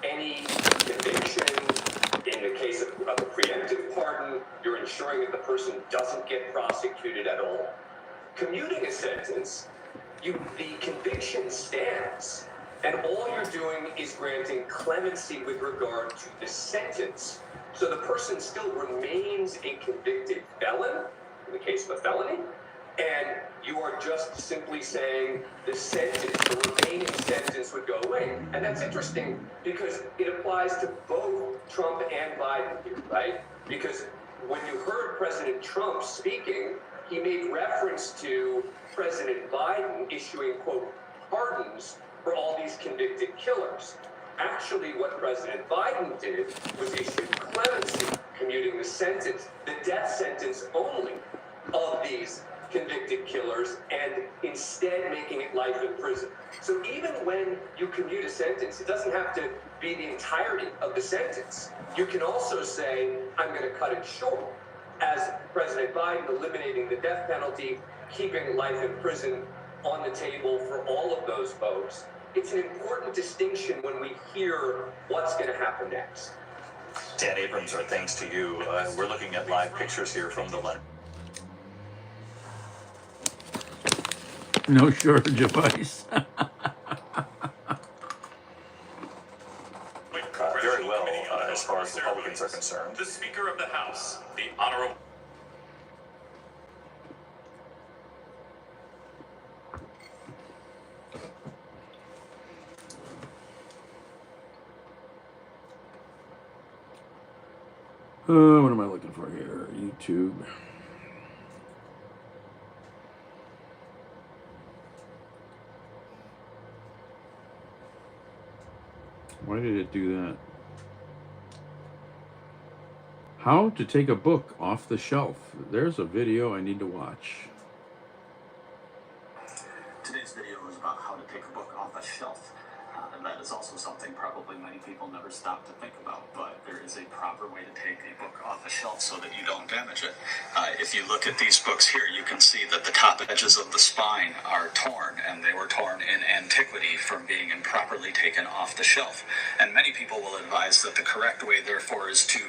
any conviction. In the case of a preemptive pardon, you're ensuring that the person doesn't get prosecuted at all. Commuting a sentence, the conviction stands, and all you're doing is granting clemency with regard to the sentence. So the person still remains a convicted felon, in the case of a felony, And you are just simply saying the sentence, the remaining sentence would go away. And that's interesting because it applies to both Trump and Biden here, right? Because when you heard President Trump speaking, he made reference to President Biden issuing, quote, pardons for all these convicted killers. Actually, what President Biden did was issue clemency, commuting the sentence, the death sentence only of these convicted killers, and instead making it life in prison. So even when you commute a sentence, it doesn't have to be the entirety of the sentence. You can also say, I'm going to cut it short, as President Biden eliminating the death penalty, keeping life in prison on the table for all of those folks. It's an important distinction when we hear what's going to happen next. Dan Abrams, our thanks to you. We're looking at live pictures here from the Leonard. No shortage of ice. Very well, as far as Republicans are concerned. The Speaker of the House, the Honorable. What am I looking for here? YouTube. Why did it do that? How to take a book off the shelf. There's a video I need to watch. Today's video is about how to take a book off a shelf. And that is also something probably many people never stop to think about, but there is a proper way to take a book off a shelf so that you don't damage it. If you look at these books here, you can see that the top edges of the spine are torn, and they were torn in antiquity from being improperly taken off the shelf. And many people will advise that the correct way, therefore, is to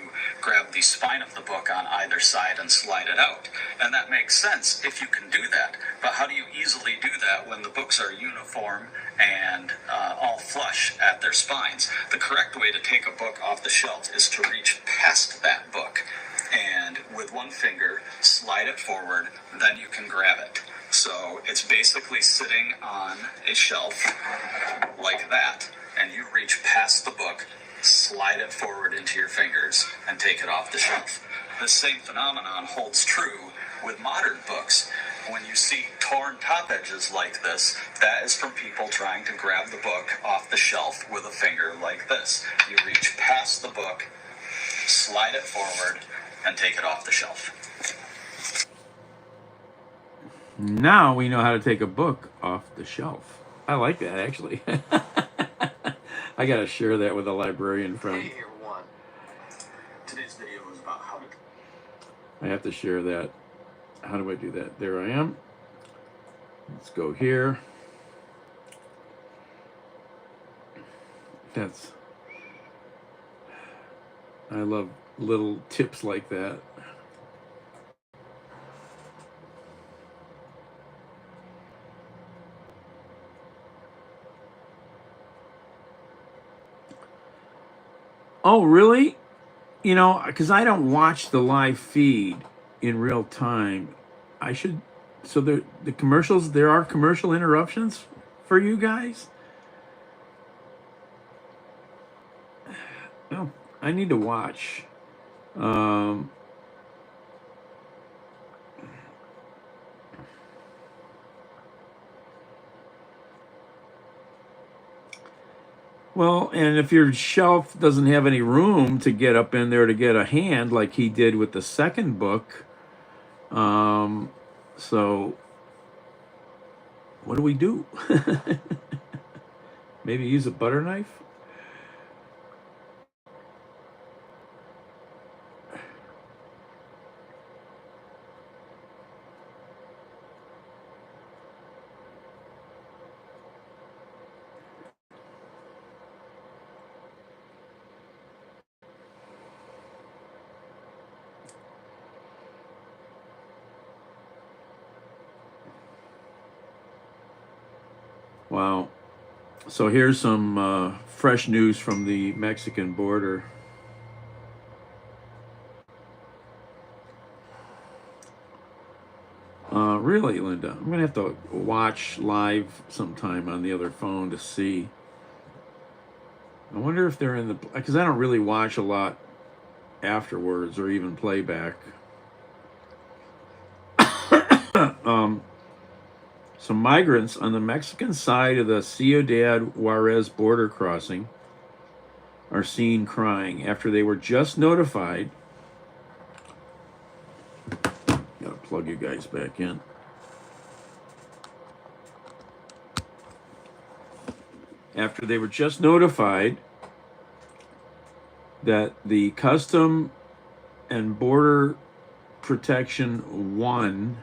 grab the spine of the book on either side and slide it out. And that makes sense if you can do that. But how do you easily do that when the books are uniform and all flush at their spines? The correct way to take a book off the shelf is to reach past that book and with one finger slide it forward, then you can grab it. So it's basically sitting on a shelf like that, and you reach past the book, slide it forward into your fingers, and take it off the shelf. The same phenomenon holds true with modern books. When you see torn top edges like this, that is from people trying to grab the book off the shelf with a finger like this. You reach past the book, slide it forward, and take it off the shelf. Now we know how to take a book off the shelf. I like that, actually. I gotta share that with a librarian friend. Hey everyone. Today's video is about how to... I have to share that. How do I do that? There I am. Let's go here. I love little tips like that. Oh, really? You know, because I don't watch the live feed in real time. I should. So the commercials, there are commercial interruptions for you guys? Oh, I need to watch. Well, and if your shelf doesn't have any room to get up in there to get a hand like he did with the second book, so what do we do? Maybe use a butter knife? Wow. So here's some fresh news from the Mexican border. really, Linda? I'm gonna have to watch live sometime on the other phone to see. I wonder if they're in the, because I don't really watch a lot afterwards or even playback. Some migrants on the Mexican side of the Ciudad Juarez border crossing are seen crying after they were just notified. Gotta plug you guys back in. After they were just notified that the Custom and Border Protection 1,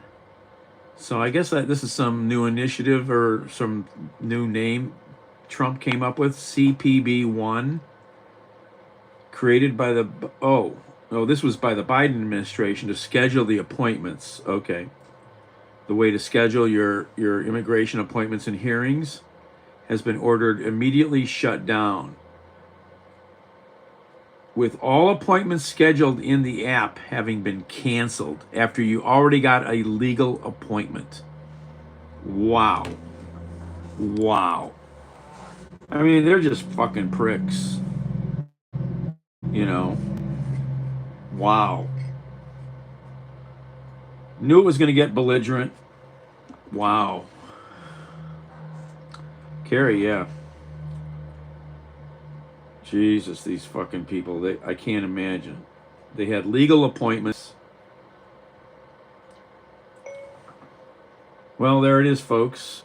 so I guess that this is some new initiative or some new name Trump came up with, CPB1, created by the, this was by the Biden administration to schedule the appointments. Okay. The way to schedule your immigration appointments and hearings has been ordered immediately shut down, with all appointments scheduled in the app having been canceled after you already got a legal appointment. Wow. Wow. I mean, they're just fucking pricks. You know? Wow. Knew it was going to get belligerent. Wow. Carrie, yeah. Jesus, these fucking people, I can't imagine. They had legal appointments. Well, there it is, folks.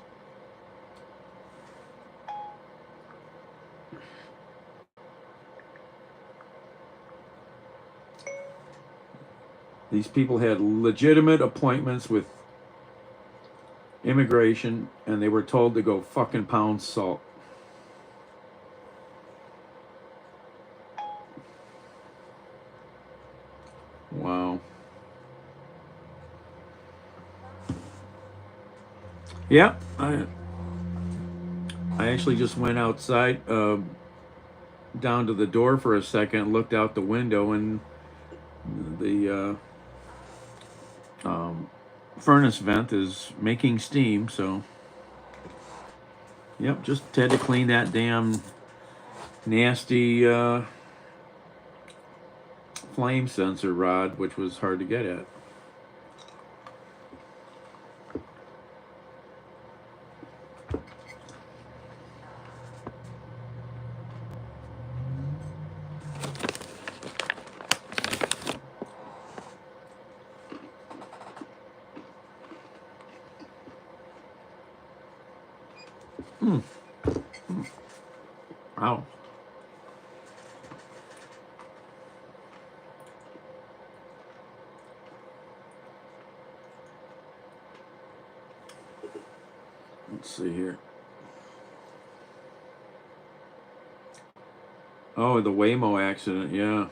These people had legitimate appointments with immigration, and they were told to go fucking pound salt. Wow. Yeah, I actually just went outside, down to the door for a second, looked out the window, and the furnace vent is making steam. So, yep, just had to clean that damn nasty flame sensor rod, which was hard to get at. Wow. Let's see here. Oh, the Waymo accident, yeah.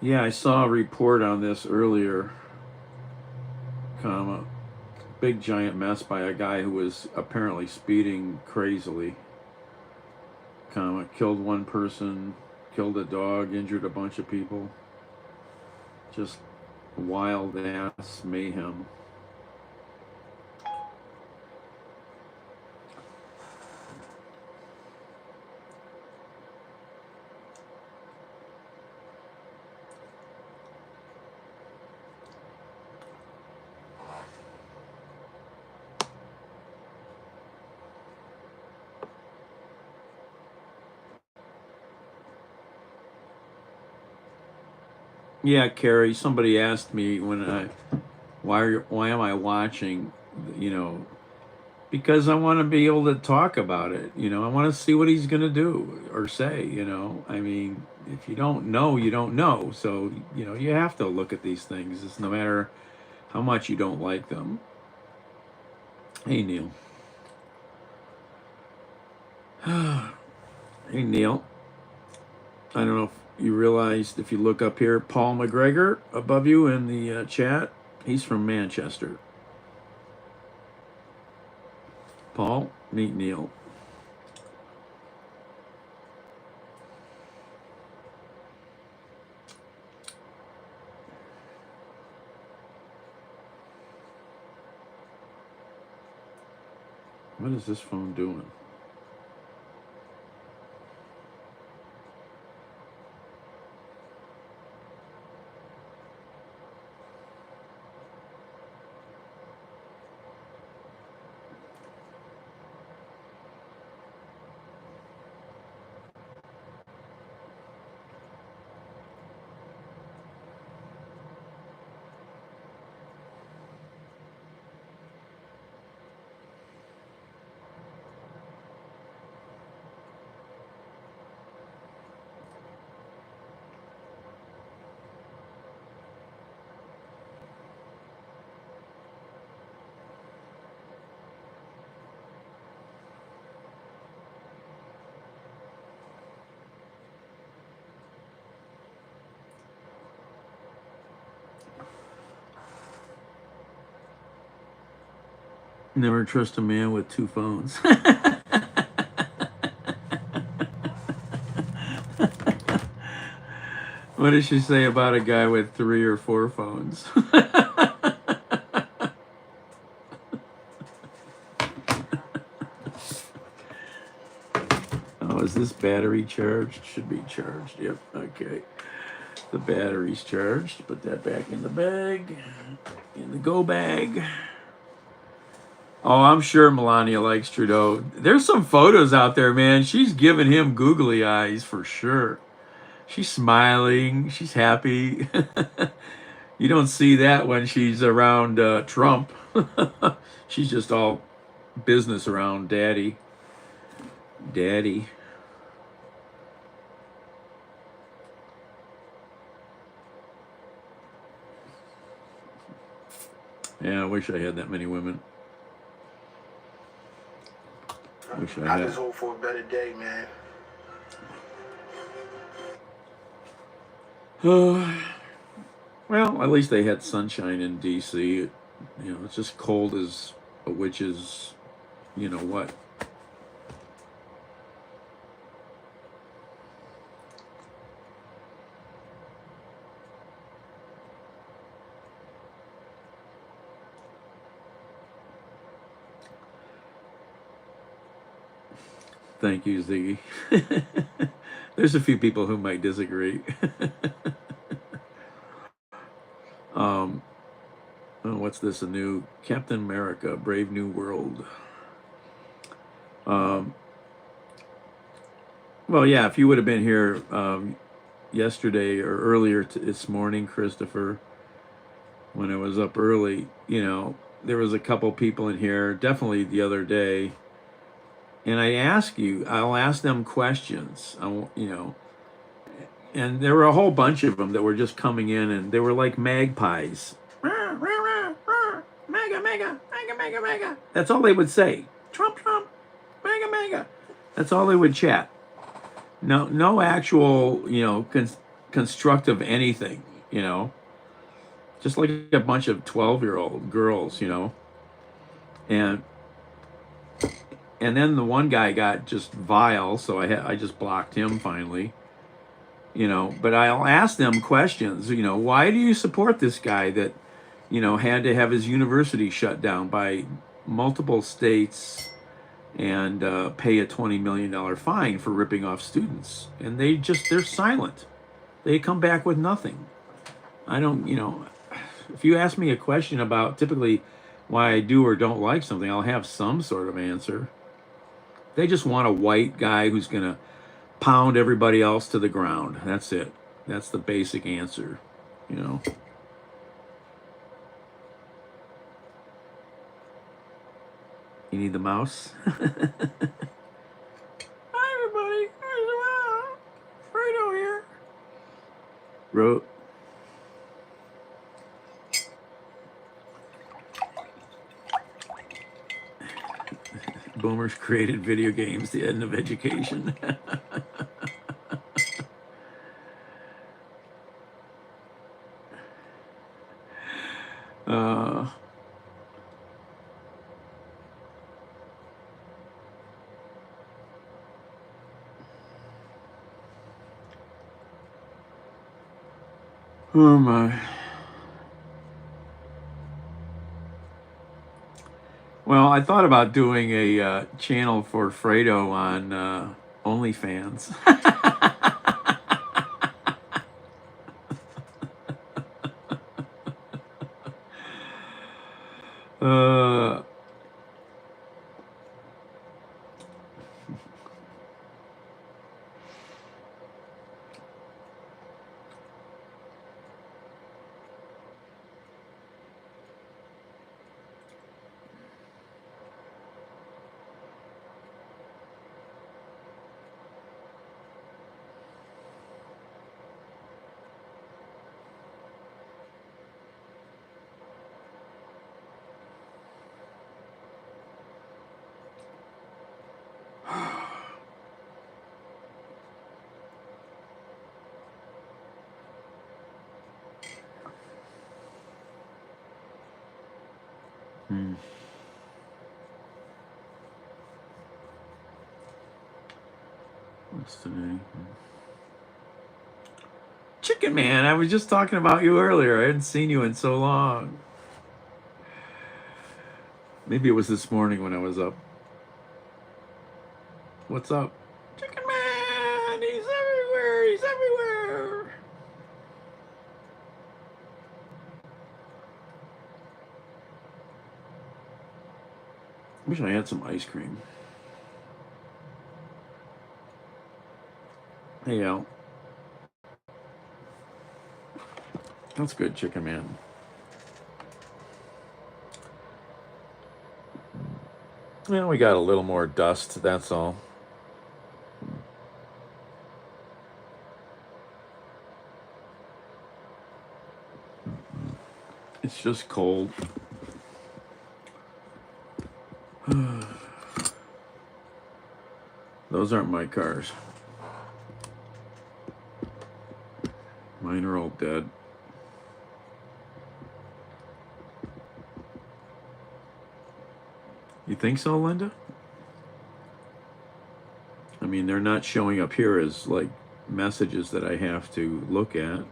Yeah, I saw a report on this earlier. Big giant mess by a guy who was apparently speeding crazily. Killed one person, killed a dog, injured a bunch of people. Just wild ass mayhem. Yeah, Carrie, somebody asked me why am I watching, you know, because I want to be able to talk about it. You know, I want to see what he's going to do or say, you know. I mean, if you don't know, you don't know. So, you know, you have to look at these things. It's no matter how much you don't like them. Hey, Neil. Hey, Neil. I don't know if you realized, if you look up here, Paul McGregor above you in the chat, he's from Manchester. Paul, meet Neil. What is this phone doing? Never trust a man with two phones. What does she say about a guy with 3 or 4 phones? Oh, is this battery charged? Should be charged. Yep. Okay. The battery's charged. Put that back in the bag. In the go bag. Oh, I'm sure Melania likes Trudeau. There's some photos out there, man. She's giving him googly eyes for sure. She's smiling. She's happy. You don't see that when she's around Trump. She's just all business around daddy. Daddy. Yeah, I wish I had that many women. Wish I I had. just hope for a better day, man. Well, at least they had sunshine in DC. You know, it's just cold as a witch's, you know what. Thank you, Ziggy. There's a few people who might disagree. Oh, what's this? A new Captain America, Brave New World. Well, yeah, if you would have been here yesterday or earlier this morning, Christopher, when I was up early, you know, there was a couple people in here, definitely the other day, and I'll ask them questions, you know, and there were a whole bunch of them that were just coming in, and they were like magpies. Mega, mega, mega, mega, mega. That's all they would say. Trump, Trump, mega, mega. That's all they would chat. No actual, you know, constructive anything, you know. Just like a bunch of 12-year-old girls, you know. And then the one guy got just vile, so I just blocked him finally. You know, but I'll ask them questions, you know, why do you support this guy that, you know, had to have his university shut down by multiple states and pay a $20 million fine for ripping off students? And they're silent. They come back with nothing. I don't, you know, if you ask me a question about typically why I do or don't like something, I'll have some sort of answer. They just want a white guy who's going to pound everybody else to the ground. That's it. That's the basic answer, you know. You need the mouse? Hi, everybody. Fredo here. Wrote. Boomers created video games, the end of education. Oh my. Well, I thought about doing a channel for Fredo on OnlyFans. uh, what's today? Chicken Man, I was just talking about you earlier. I hadn't seen you in so long. Maybe it was this morning when I was up. What's up? Chicken Man, he's everywhere. He's everywhere. Wish I had some ice cream. Hey, Al. That's good, Chicken Man. Well, we got a little more dust, that's all. It's just cold. Those aren't my cars. Mine are all dead. You think so, Linda? I mean, they're not showing up here as like messages that I have to look at.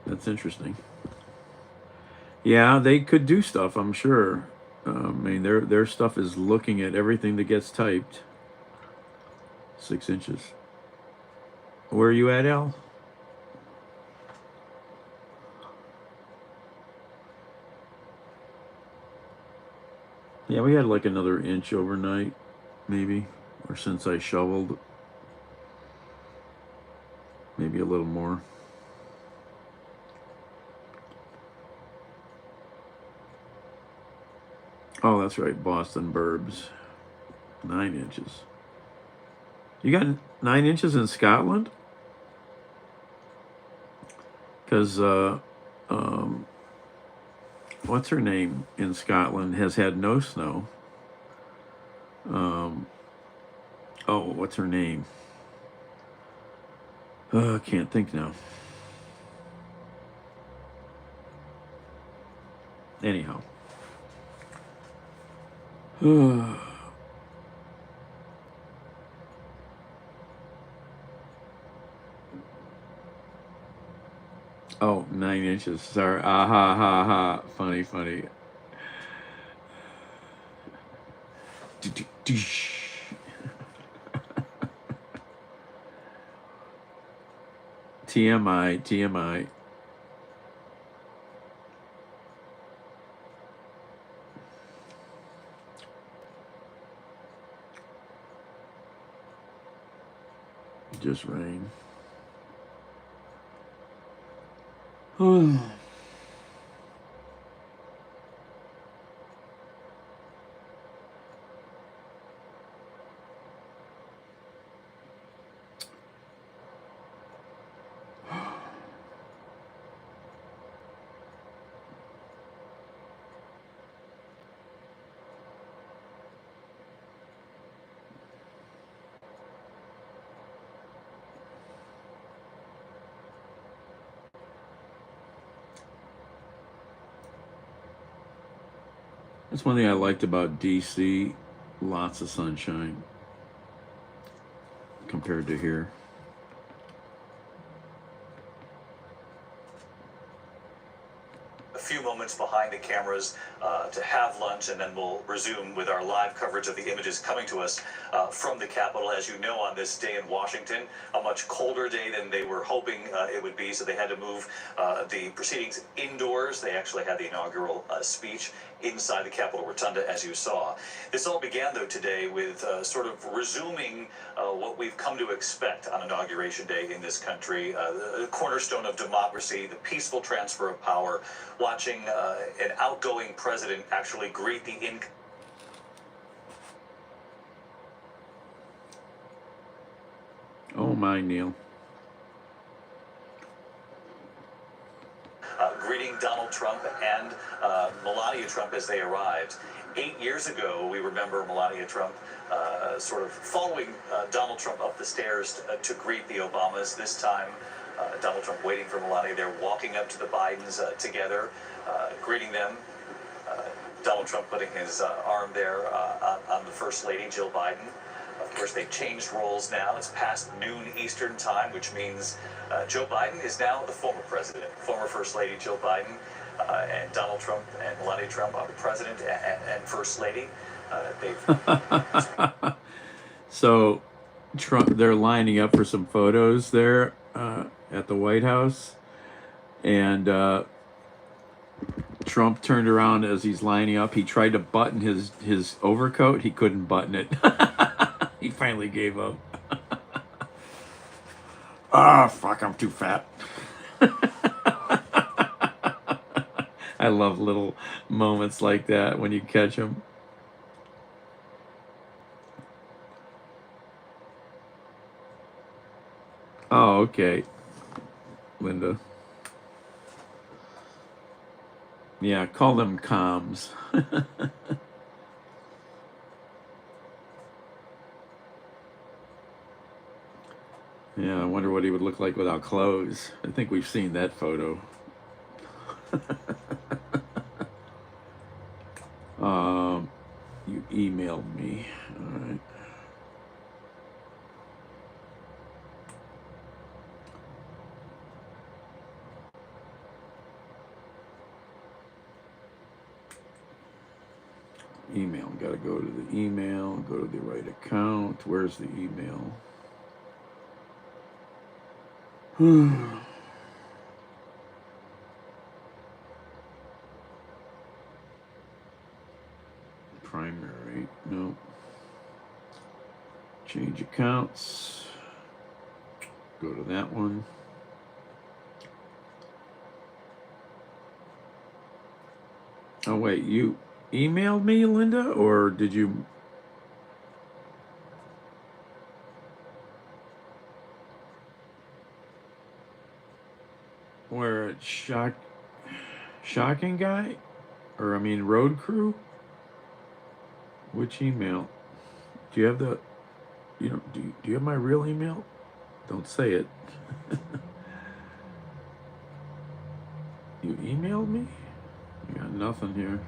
That's interesting. Yeah, they could do stuff, I'm sure. I mean, their stuff is looking at everything that gets typed. 6 inches. Where are you at, Al? Yeah, we had like another inch overnight, maybe, or since I shoveled. Maybe a little more. Oh, that's right, Boston Burbs. 9 inches. You got 9 inches in Scotland? Because, what's her name in Scotland has had no snow. Oh, what's her name? I can't think now. Anyhow. Oh, 9 inches. Sorry. Ah ha ha ha. Funny, funny. TMI, TMI. Just rain. That's one thing I liked about DC. Lots of sunshine compared to here. few moments behind the cameras to have lunch, and then we'll resume with our live coverage of the images coming to us from the Capitol. As you know, on this day in Washington, a much colder day than they were hoping it would be, so they had to move the proceedings indoors. They actually had the inaugural speech inside the Capitol Rotunda, as you saw. This all began, though, today with sort of resuming what we've come to expect on Inauguration Day in this country, the cornerstone of democracy, the peaceful transfer of power, watching an outgoing president actually greet the Oh my, Neil. greeting Donald Trump and Melania Trump as they arrived. 8 years ago, we remember Melania Trump sort of following Donald Trump up the stairs to greet the Obamas. This time, Donald Trump waiting for Melania. They're walking up to the Bidens together, greeting them. Donald Trump putting his arm there on the First Lady, Jill Biden. Of course, they've changed roles now. It's past noon Eastern time, which means Joe Biden is now the former president. Former First Lady Jill Biden and Donald Trump and Melania Trump are the president and First Lady. So Trump, they're lining up for some photos there at the White House, and Trump turned around as he's lining up. He tried to button his overcoat. He couldn't button it. He finally gave up. Ah, fuck, I'm too fat. I love little moments like that when you catch them. Oh, okay, Linda. Yeah, call them comms. Yeah, I wonder what he would look like without clothes. I think we've seen that photo. You emailed me. All right. Email. Got to go to the email. Go to the right account. Where's the email? Primary. No. Change accounts. Go to that one. Oh, wait. You emailed me, Linda, or did you? Where it's shocking guy, or I mean road crew. Which email? Do you have the? You know? Do you have my real email? Don't say it. You emailed me? You got nothing here.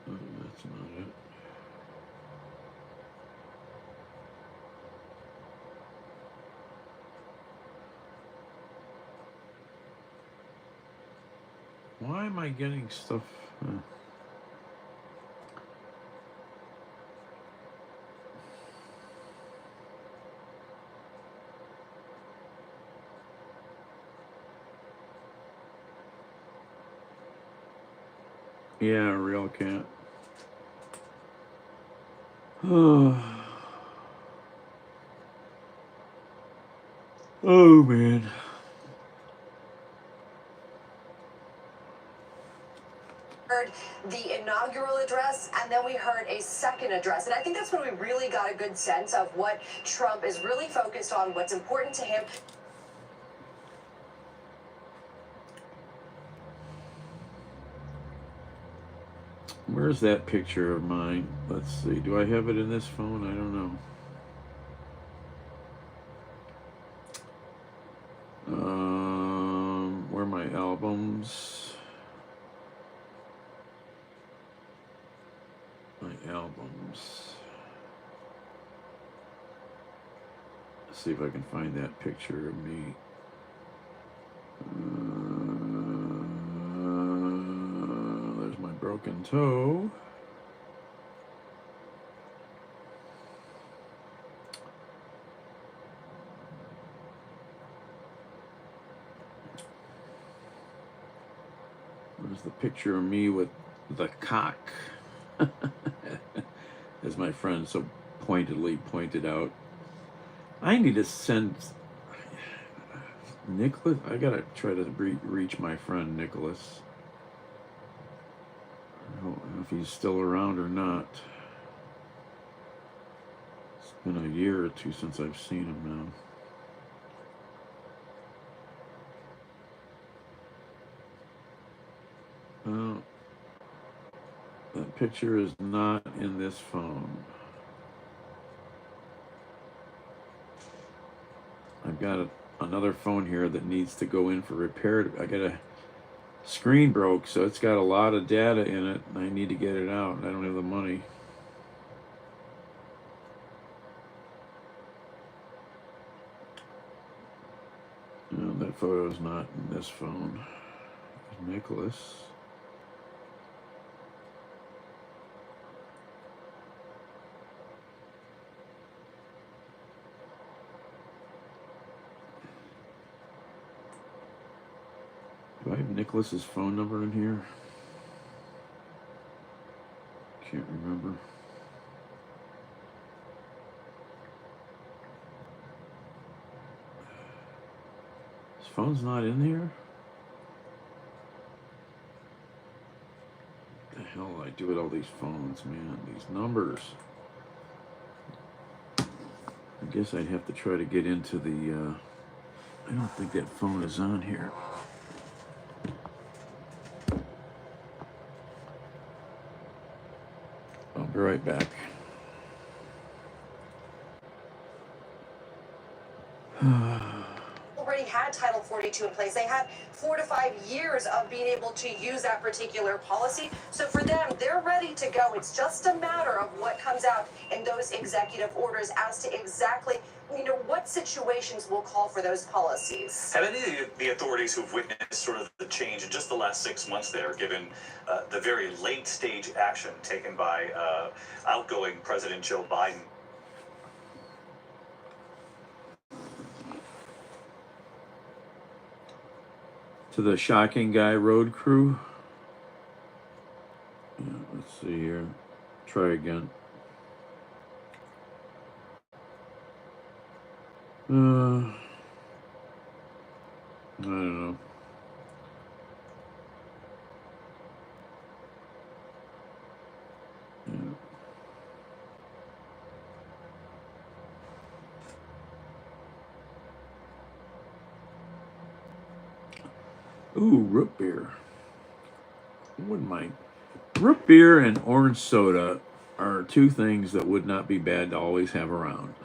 Oh, that's not it. Why am I getting stuff? Yeah, real cat. Oh man. Heard the inaugural address, and then we heard a second address, and I think that's when we really got a good sense of what Trump is really focused on, what's important to him. Where's that picture of mine? Let's see. Do I have it in this phone? I don't know. Where are my albums? Times. Let's see if I can find that picture of me. There's my broken toe. There's the picture of me with the cock, as my friend so pointedly pointed out. I need to send Nicholas. I gotta try to reach my friend Nicholas. I don't know if he's still around or not. It's been a year or two since I've seen him now. Well, that picture is not in this phone. I've got another phone here that needs to go in for repair. I got a screen broke, so it's got a lot of data in it, and I need to get it out, and I don't have the money. No, that photo is not in this phone. There's Nicholas. Do I have Nicholas's phone number in here? Can't remember. His phone's not in here? What the hell do I do with all these phones, man? These numbers. I guess I'd have to try to get into the, I don't think that phone is on here. I'll be right back. Already had Title 42 in place. They had 4 to 5 years of being able to use that particular policy. So for them, they're ready to go. It's just a matter of what comes out in those executive orders as to exactly, what situations will call for those policies. Have any of the authorities who've witnessed sort of the change in just the last 6 months there, given the very late stage action taken by outgoing President Joe Biden? To the Shocking Guy road crew. Yeah, let's see here. Try again. I don't know. Yeah. Ooh, root beer. I wouldn't mind. Root beer and orange soda are two things that would not be bad to always have around,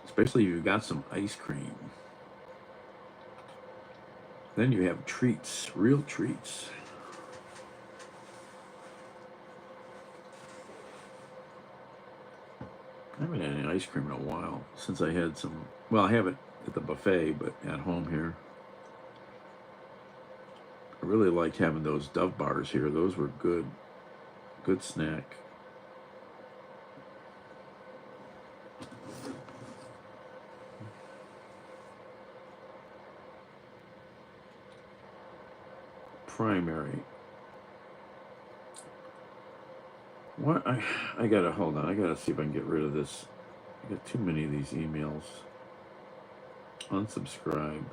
especially if you've got some ice cream. Then you have treats, real treats. I haven't had any ice cream in a while since I had some. Well, I have it at the buffet, but at home here. I really liked having those Dove bars here. Those were good. Good snack. Primary. What? I gotta, hold on. I gotta see if I can get rid of this. I got too many of these emails. Unsubscribe.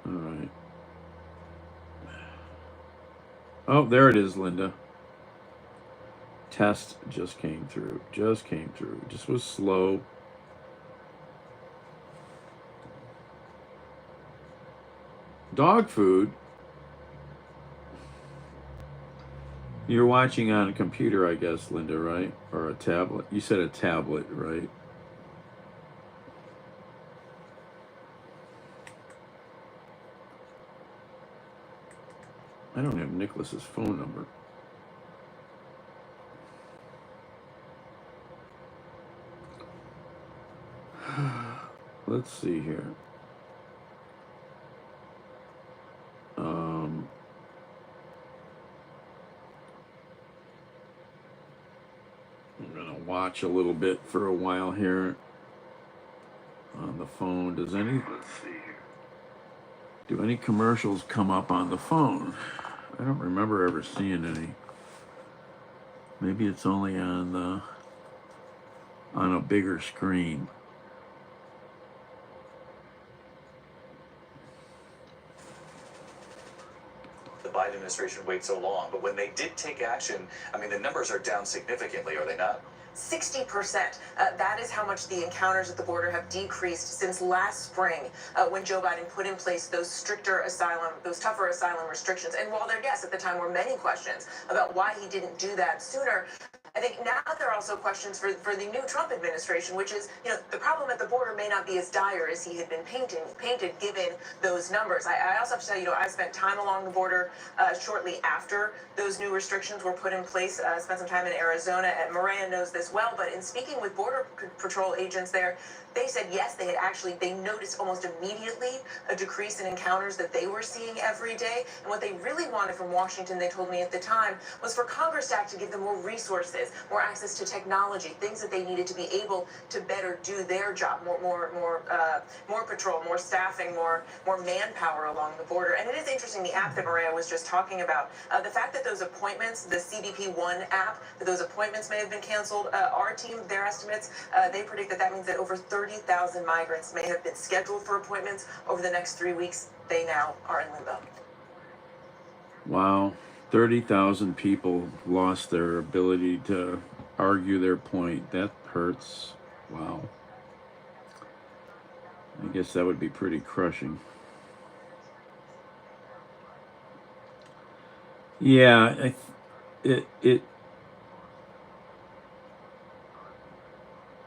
All right. Oh, there it is, Linda. Test just came through. Just came through. Just was slow. Dog food. You're watching on a computer, I guess, Linda, right? Or a tablet. You said a tablet, right? I don't have Nicholas's phone number. let's see here. I'm gonna watch a little bit for a while here on the phone. Does any, let's see here. Do any commercials come up on the phone? I don't remember ever seeing any. Maybe it's only on a bigger screen. The Biden administration wait so long, but when they did take action, I mean, the numbers are down significantly, are they not? 60%. That is how much the encounters at the border have decreased since last spring, when Joe Biden put in place those tougher asylum restrictions. And while yes, at the time were many questions about why he didn't do that sooner, I think now there are also questions for the new Trump administration, which is, the problem at the border may not be as dire as he had been painted given those numbers. I also have to tell you, I spent time along the border shortly after those new restrictions were put in place. Spent some time in Arizona. Maria knows this well, but in speaking with Border Patrol agents there, they said yes, they noticed almost immediately a decrease in encounters that they were seeing every day. And what they really wanted from Washington, they told me at the time, was for Congress to act to give them more resources, more access to technology, things that they needed to be able to better do their job, more patrol, more staffing, more manpower along the border. And it is interesting, the app that Maria was just talking about, the fact that those appointments, the CBP One app, that those appointments may have been canceled. Our team, their estimates, they predict that means that over 30,000 migrants may have been scheduled for appointments over the next 3 weeks. They now are in limbo. Wow, 30,000 people lost their ability to argue their point. That hurts. Wow. I guess that would be pretty crushing. Yeah,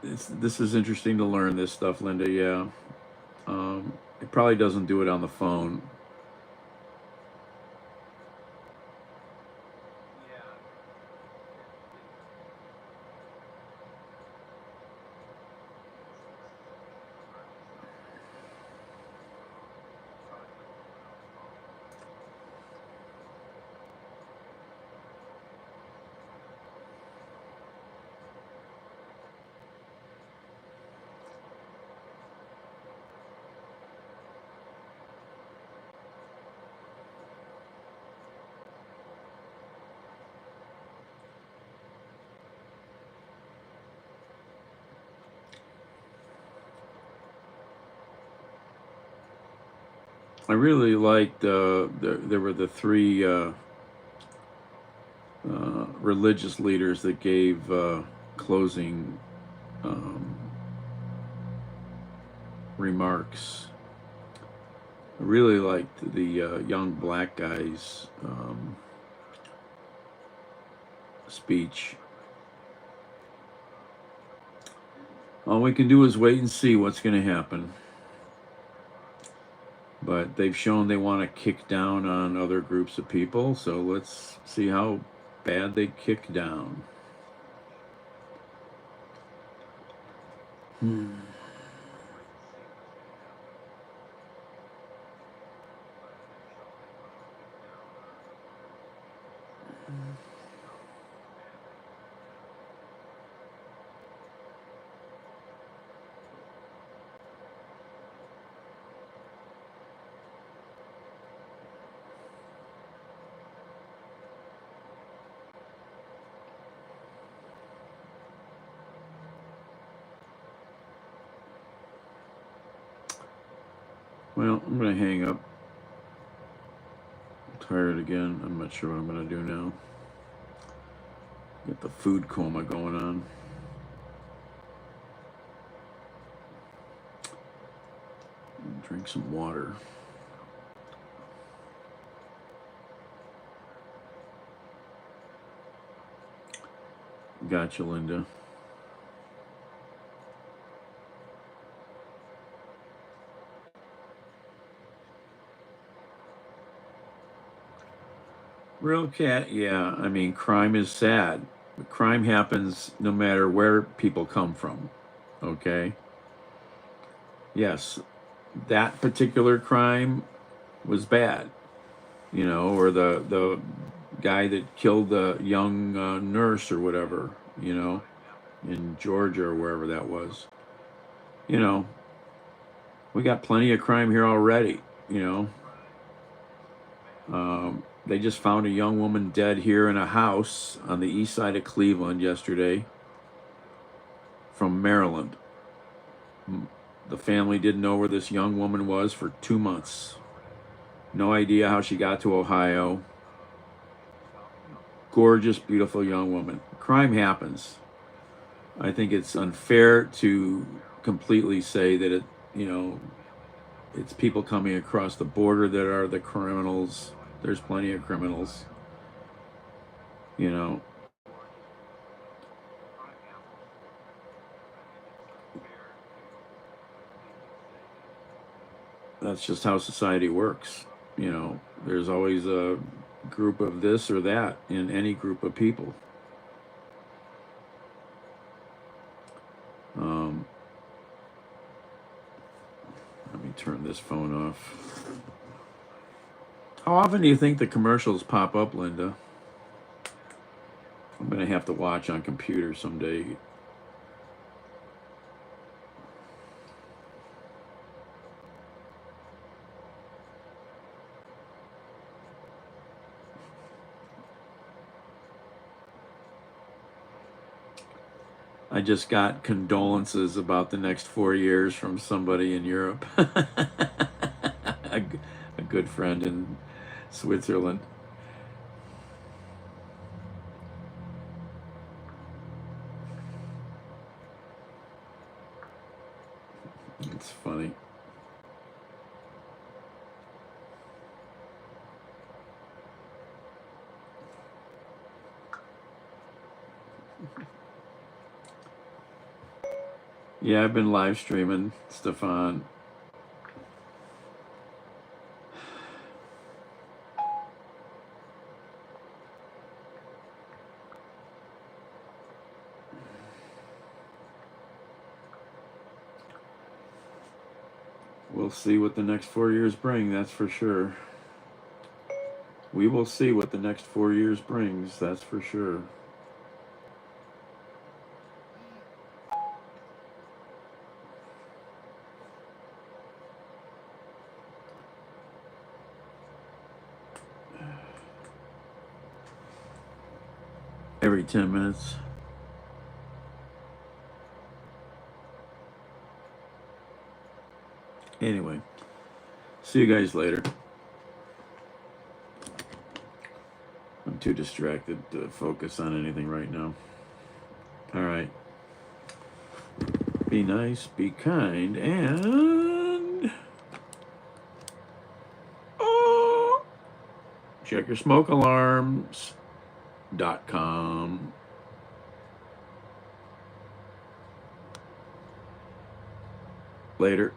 this is interesting to learn this stuff, Linda. Yeah, it probably doesn't do it on the phone. I really liked there were the three religious leaders that gave closing remarks. I really liked the young black guy's speech. All we can do is wait and see what's going to happen. But they've shown they want to kick down on other groups of people, so let's see how bad they kick down. Well, I'm going to hang up. I'm tired again. I'm not sure what I'm going to do now. Get the food coma going on. Drink some water. Gotcha, Linda. Real cat, yeah. I mean, crime is sad. Crime happens no matter where people come from, okay? yes, that particular crime was bad, you know, or the guy that killed the young nurse or whatever, you know, in Georgia or wherever that was. You know, we got plenty of crime here already, you know. They just found a young woman dead here in a house on the east side of Cleveland yesterday from Maryland. The family didn't know where this young woman was for 2 months. No idea how she got to Ohio. Gorgeous, beautiful young woman. Crime happens. I think it's unfair to completely say that it, you know, it's people coming across the border that are the criminals. There's plenty of criminals, you know. That's just how society works. You know, there's always a group of this or that in any group of people. Let me turn this phone off. How often do you think the commercials pop up, Linda? I'm going to have to watch on computer someday. I just got condolences about the next 4 years from somebody in Europe. a good friend in Switzerland. It's funny. Yeah, I've been live streaming, Stefan. We'll see what the next 4 years bring, that's for sure. We will see what the next 4 years brings, that's for sure. Every 10 minutes. Anyway, see you guys later. I'm too distracted to focus on anything right now. All right. Be nice, be kind, and check your smoke alarms.com. Later.